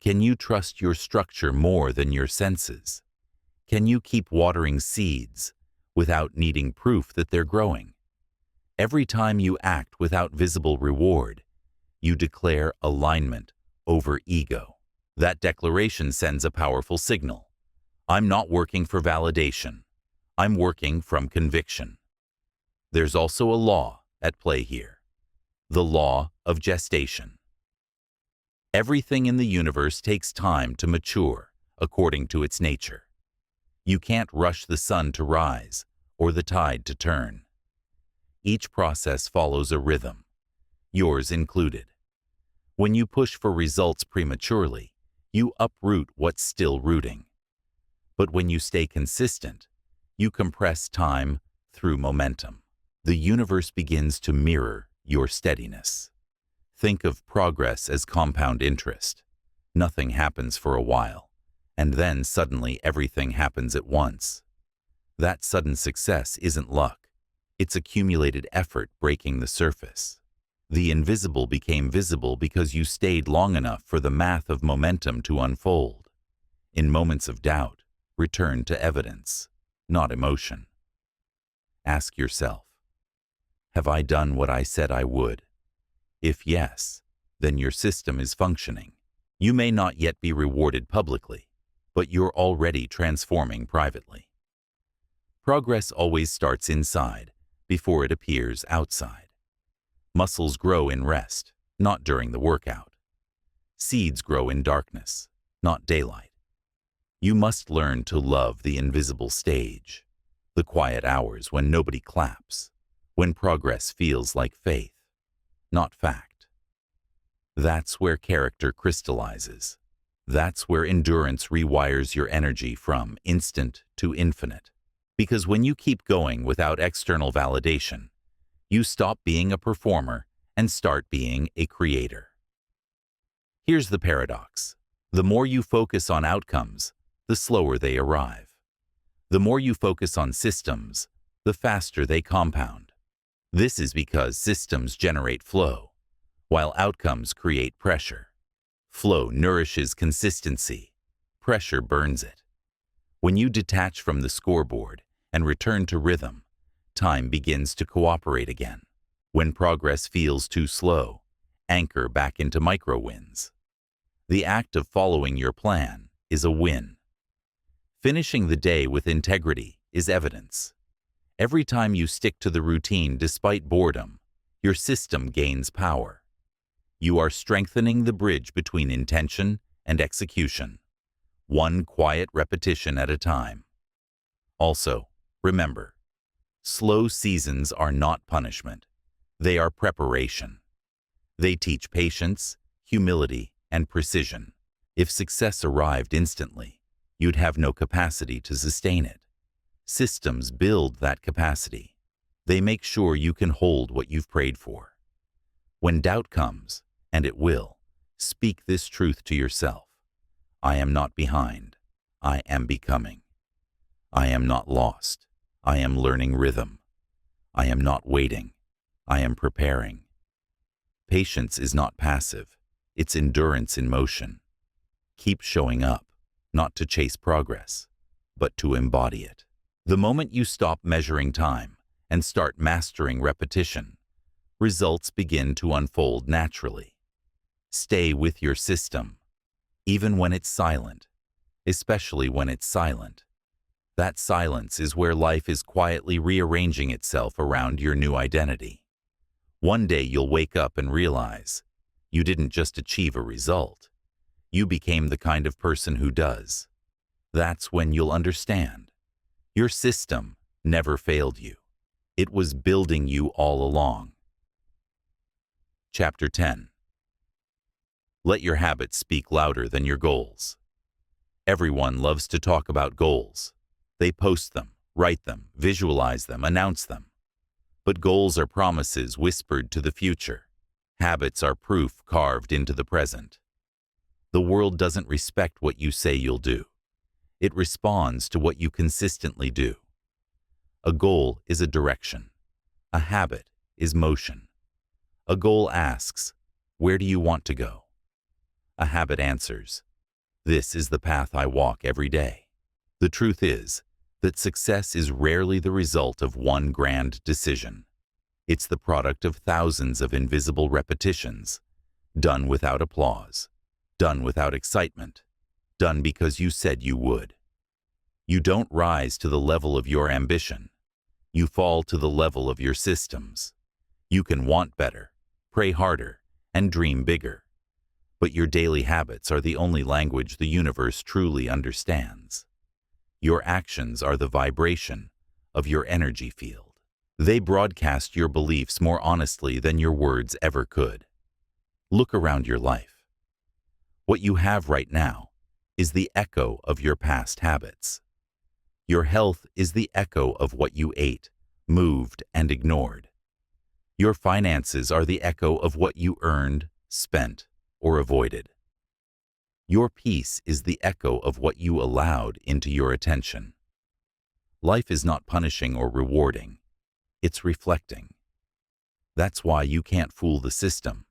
can you trust your structure more than your senses? Can you keep watering seeds without needing proof that they're growing? Every time you act without visible reward, you declare alignment over ego. That declaration sends a powerful signal. I'm not working for validation. I'm working from conviction. There's also a law at play here. The law of gestation. Everything in the universe takes time to mature according to its nature. You can't rush the sun to rise or the tide to turn. Each process follows a rhythm, yours included. When you push for results prematurely, you uproot what's still rooting. But when you stay consistent, you compress time through momentum. The universe begins to mirror your steadiness. Think of progress as compound interest. Nothing happens for a while, and then suddenly everything happens at once. That sudden success isn't luck. It's accumulated effort breaking the surface. The invisible became visible because you stayed long enough for the math of momentum to unfold. In moments of doubt, return to evidence, not emotion. Ask yourself, have I done what I said I would? If yes, then your system is functioning. You may not yet be rewarded publicly, but you're already transforming privately. Progress always starts inside before it appears outside. Muscles grow in rest, not during the workout. Seeds grow in darkness, not daylight. You must learn to love the invisible stage, the quiet hours when nobody claps, when progress feels like faith, not fact. That's where character crystallizes. That's where endurance rewires your energy from instant to infinite. Because when you keep going without external validation, you stop being a performer and start being a creator. Here's the paradox. The more you focus on outcomes, the slower they arrive. The more you focus on systems, the faster they compound. This is because systems generate flow, while outcomes create pressure. Flow nourishes consistency. Pressure burns it. When you detach from the scoreboard and return to rhythm, time begins to cooperate again. When progress feels too slow, anchor back into micro-wins. The act of following your plan is a win. Finishing the day with integrity is evidence. Every time you stick to the routine despite boredom, your system gains power. You are strengthening the bridge between intention and execution, one quiet repetition at a time. Also, remember, slow seasons are not punishment. They are preparation. They teach patience, humility, and precision. If success arrived instantly, you'd have no capacity to sustain it. Systems build that capacity. They make sure you can hold what you've prayed for. When doubt comes, and it will, speak this truth to yourself. I am not behind. I am becoming. I am not lost. I am learning rhythm. I am not waiting. I am preparing. Patience is not passive. It's endurance in motion. Keep showing up, not to chase progress, but to embody it. The moment you stop measuring time and start mastering repetition, results begin to unfold naturally. Stay with your system, even when it's silent, especially when it's silent. That silence is where life is quietly rearranging itself around your new identity. One day you'll wake up and realize you didn't just achieve a result. You became the kind of person who does. That's when you'll understand. Your system never failed you. It was building you all along. Chapter 10. Let your habits speak louder than your goals. Everyone loves to talk about goals. They post them, write them, visualize them, announce them. But goals are promises whispered to the future. Habits are proof carved into the present. The world doesn't respect what you say you'll do. It responds to what you consistently do. A goal is a direction. A habit is motion. A goal asks, where do you want to go? A habit answers, this is the path I walk every day. The truth is that success is rarely the result of one grand decision. It's the product of thousands of invisible repetitions, done without applause, done without excitement, done because you said you would. You don't rise to the level of your ambition. You fall to the level of your systems. You can want better, pray harder, and dream bigger. But your daily habits are the only language the universe truly understands. Your actions are the vibration of your energy field. They broadcast your beliefs more honestly than your words ever could. Look around your life. What you have right now is the echo of your past habits. Your health is the echo of what you ate, moved, and ignored. Your finances are the echo of what you earned, spent, or avoided. Your peace is the echo of what you allowed into your attention. Life is not punishing or rewarding. It's reflecting. That's why you can't fool the system.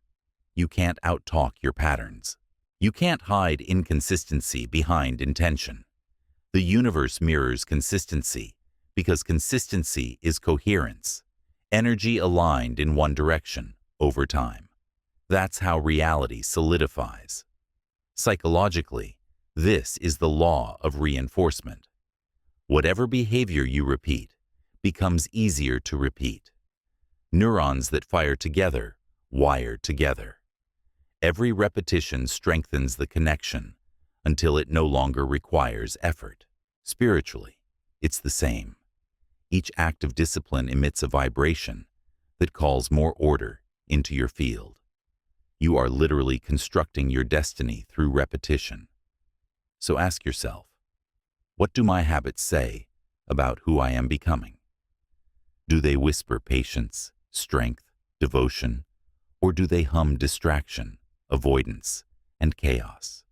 You can't out-talk your patterns. You can't hide inconsistency behind intention. The universe mirrors consistency because consistency is coherence, energy aligned in one direction over time. That's how reality solidifies. Psychologically, this is the law of reinforcement. Whatever behavior you repeat becomes easier to repeat. Neurons that fire together wire together. Every repetition strengthens the connection until it no longer requires effort. Spiritually, it's the same. Each act of discipline emits a vibration that calls more order into your field. You are literally constructing your destiny through repetition. So ask yourself, what do my habits say about who I am becoming? Do they whisper patience, strength, devotion, or do they hum distraction, avoidance, and chaos?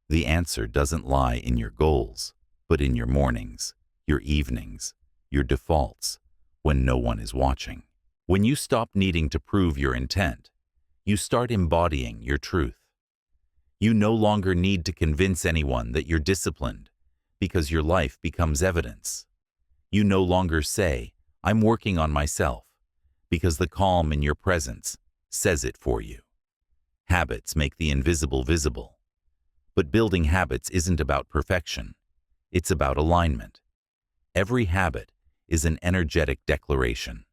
The answer doesn't lie in your goals, but in your mornings, your evenings, your defaults, when no one is watching. When you stop needing to prove your intent, you start embodying your truth. You no longer need to convince anyone that you're disciplined because your life becomes evidence. You no longer say, I'm working on myself, because the calm in your presence says it for you. Habits make the invisible visible. But building habits isn't about perfection. It's about alignment. Every habit is an energetic declaration.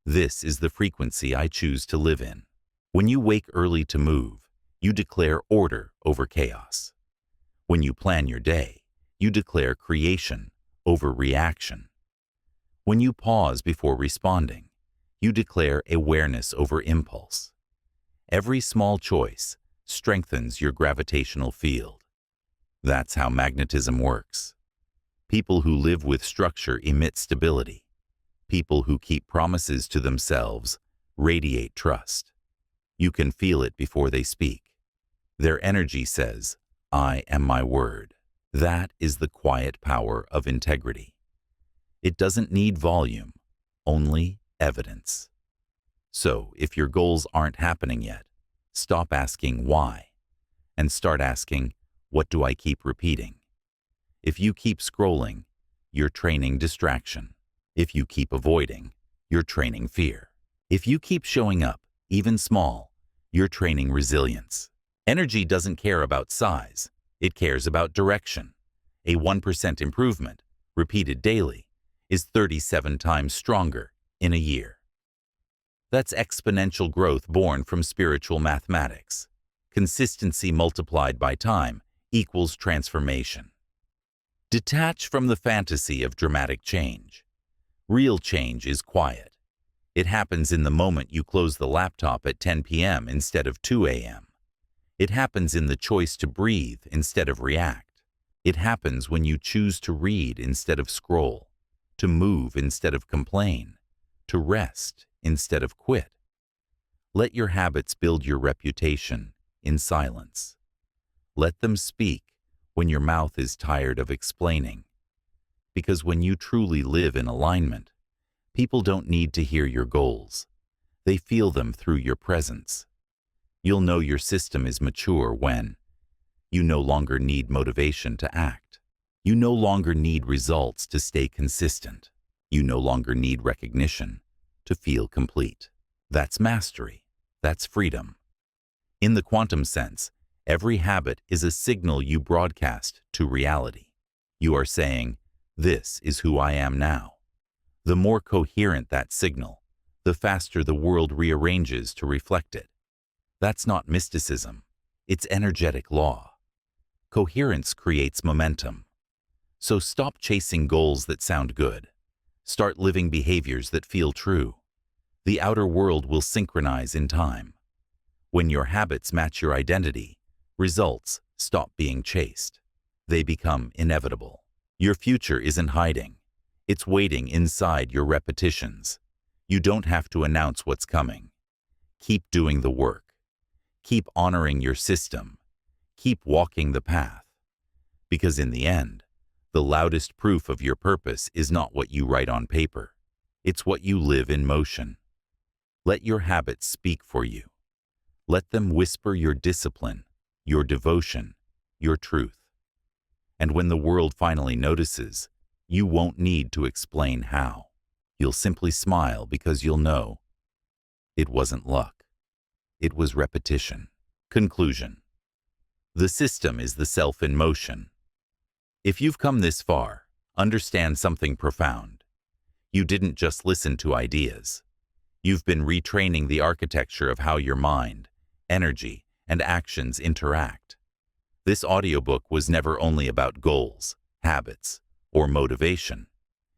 This is the frequency I choose to live in. When you wake early to move, you declare order over chaos. When you plan your day, you declare creation over reaction. When you pause before responding, you declare awareness over impulse. Every small choice strengthens your gravitational field. That's how magnetism works. People who live with structure emit stability. People who keep promises to themselves radiate trust. You can feel it before they speak. Their energy says, I am my word. That is the quiet power of integrity. It doesn't need volume, only evidence. So, if your goals aren't happening yet, stop asking why and start asking, what do I keep repeating? If you keep scrolling, you're training distraction. If you keep avoiding, you're training fear. If you keep showing up, even small, you're training resilience. Energy doesn't care about size. It cares about direction. A 1% improvement, repeated daily, is 37 times stronger in a year. That's exponential growth born from spiritual mathematics. Consistency multiplied by time equals transformation. Detach from the fantasy of dramatic change. Real change is quiet. It happens in the moment you close the laptop at 10 p.m. instead of 2 a.m. It happens in the choice to breathe instead of react. It happens when you choose to read instead of scroll, to move instead of complain, to rest instead of quit. Let your habits build your reputation in silence. Let them speak when your mouth is tired of explaining. Because when you truly live in alignment, people don't need to hear your goals. They feel them through your presence. You'll know your system is mature when you no longer need motivation to act. You no longer need results to stay consistent. You no longer need recognition to feel complete. That's mastery. That's freedom. In the quantum sense, every habit is a signal you broadcast to reality. You are saying, "This is who I am now." The more coherent that signal, the faster the world rearranges to reflect it. That's not mysticism. It's energetic law. Coherence creates momentum. So stop chasing goals that sound good. Start living behaviors that feel true. The outer world will synchronize in time. When your habits match your identity, results stop being chased. They become inevitable. Your future isn't hiding. It's waiting inside your repetitions. You don't have to announce what's coming. Keep doing the work. Keep honoring your system. Keep walking the path. Because in the end, the loudest proof of your purpose is not what you write on paper. It's what you live in motion. Let your habits speak for you. Let them whisper your discipline, your devotion, your truth. And when the world finally notices, you won't need to explain how. You'll simply smile because you'll know it wasn't luck. It was repetition. Conclusion. The system is the self in motion. If you've come this far, understand something profound. You didn't just listen to ideas. You've been retraining the architecture of how your mind, energy, and actions interact. This audiobook was never only about goals, habits, or motivation.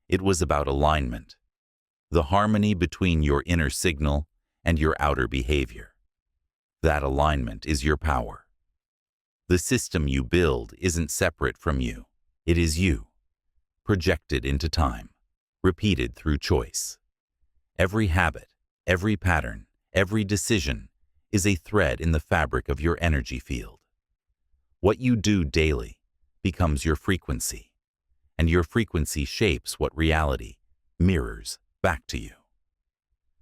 It was about alignment, the harmony between your inner signal and your outer behavior. That alignment is your power. The system you build isn't separate from you. It is you, projected into time, repeated through choice. Every habit, every pattern, every decision is a thread in the fabric of your energy field. What you do daily becomes your frequency, and your frequency shapes what reality mirrors back to you.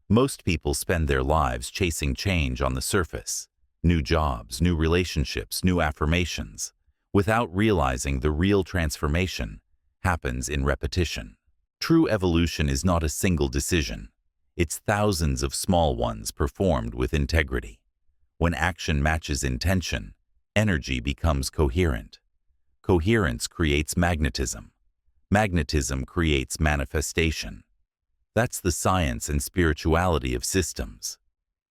Most people spend their lives chasing change on the surface, new jobs, new relationships, new affirmations, without realizing the real transformation happens in repetition. True evolution is not a single decision. It's thousands of small ones performed with integrity. When action matches intention, energy becomes coherent. Coherence creates magnetism. Magnetism creates manifestation. That's the science and spirituality of systems.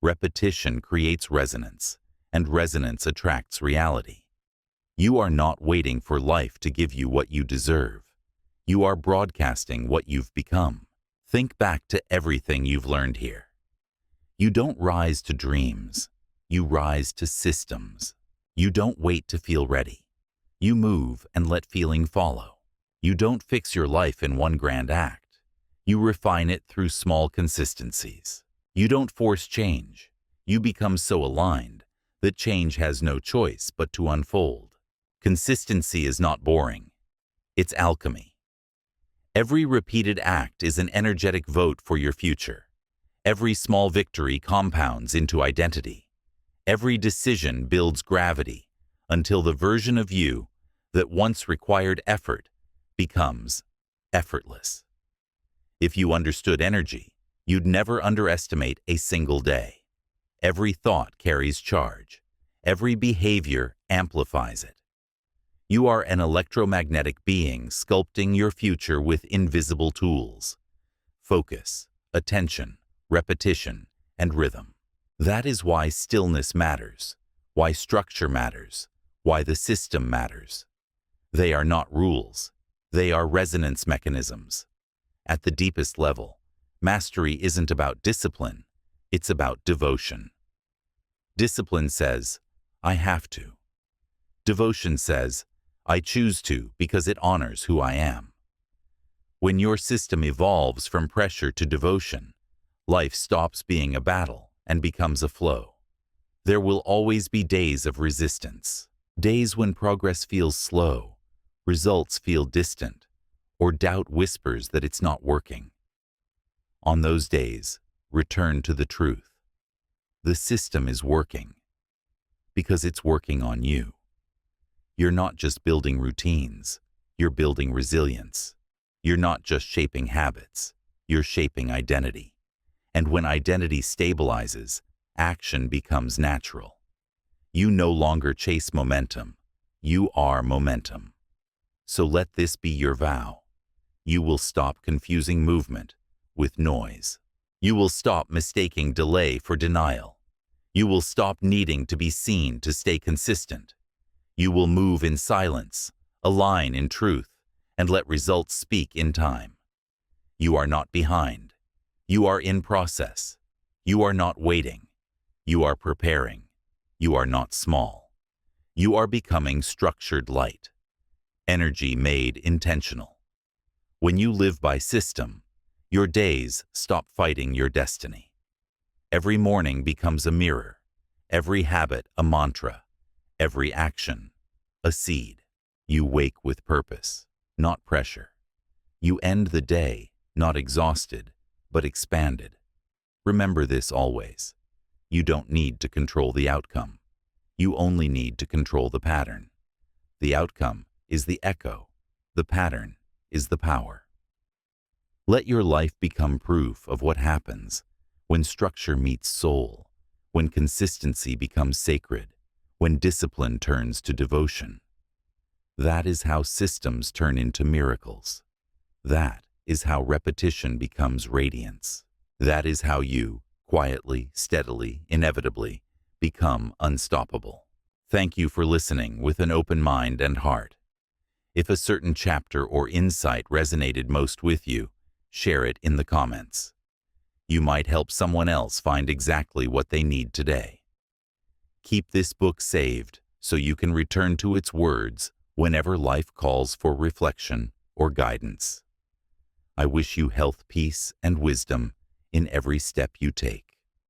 Repetition creates resonance, and resonance attracts reality. You are not waiting for life to give you what you deserve. You are broadcasting what you've become. Think back to everything you've learned here. You don't rise to dreams. You rise to systems. You don't wait to feel ready. You move and let feeling follow. You don't fix your life in one grand act. You refine it through small consistencies. You don't force change. You become so aligned that change has no choice but to unfold. Consistency is not boring. It's alchemy. Every repeated act is an energetic vote for your future. Every small victory compounds into identity. Every decision builds gravity until the version of you that once required effort becomes effortless. If you understood energy, you'd never underestimate a single day. Every thought carries charge. Every behavior amplifies it. You are an electromagnetic being sculpting your future with invisible tools. Focus, attention, repetition, and rhythm. That is why stillness matters, why structure matters, why the system matters. They are not rules. They are resonance mechanisms. At the deepest level, mastery isn't about discipline, it's about devotion. Discipline says, I have to. Devotion says, I choose to because it honors who I am. When your system evolves from pressure to devotion, life stops being a battle and becomes a flow. There will always be days of resistance, days when progress feels slow, results feel distant, or doubt whispers that it's not working. On those days, return to the truth. The system is working because it's working on you. You're not just building routines, you're building resilience. You're not just shaping habits, you're shaping identity. And when identity stabilizes, action becomes natural. You no longer chase momentum, you are momentum. So let this be your vow. You will stop confusing movement with noise. You will stop mistaking delay for denial. You will stop needing to be seen to stay consistent. You will move in silence, align in truth, and let results speak in time. You are not behind. You are in process. You are not waiting. You are preparing. You are not small. You are becoming structured light. Energy made intentional. When you live by system, your days stop fighting your destiny. Every morning becomes a mirror, every habit a mantra, every action a seed. You wake with purpose, not pressure. You end the day not exhausted, but expanded. Remember this always. You don't need to control the outcome. You only need to control the pattern. The outcome is the echo. The pattern is the power. Let your life become proof of what happens when structure meets soul, when consistency becomes sacred, when discipline turns to devotion. That is how systems turn into miracles. That is how repetition becomes radiance. That is how you, quietly, steadily, inevitably, become unstoppable. Thank you for listening with an open mind and heart. If a certain chapter or insight resonated most with you, share it in the comments. You might help someone else find exactly what they need today. Keep this book saved so you can return to its words whenever life calls for reflection or guidance. I wish you health, peace, and wisdom in every step you take.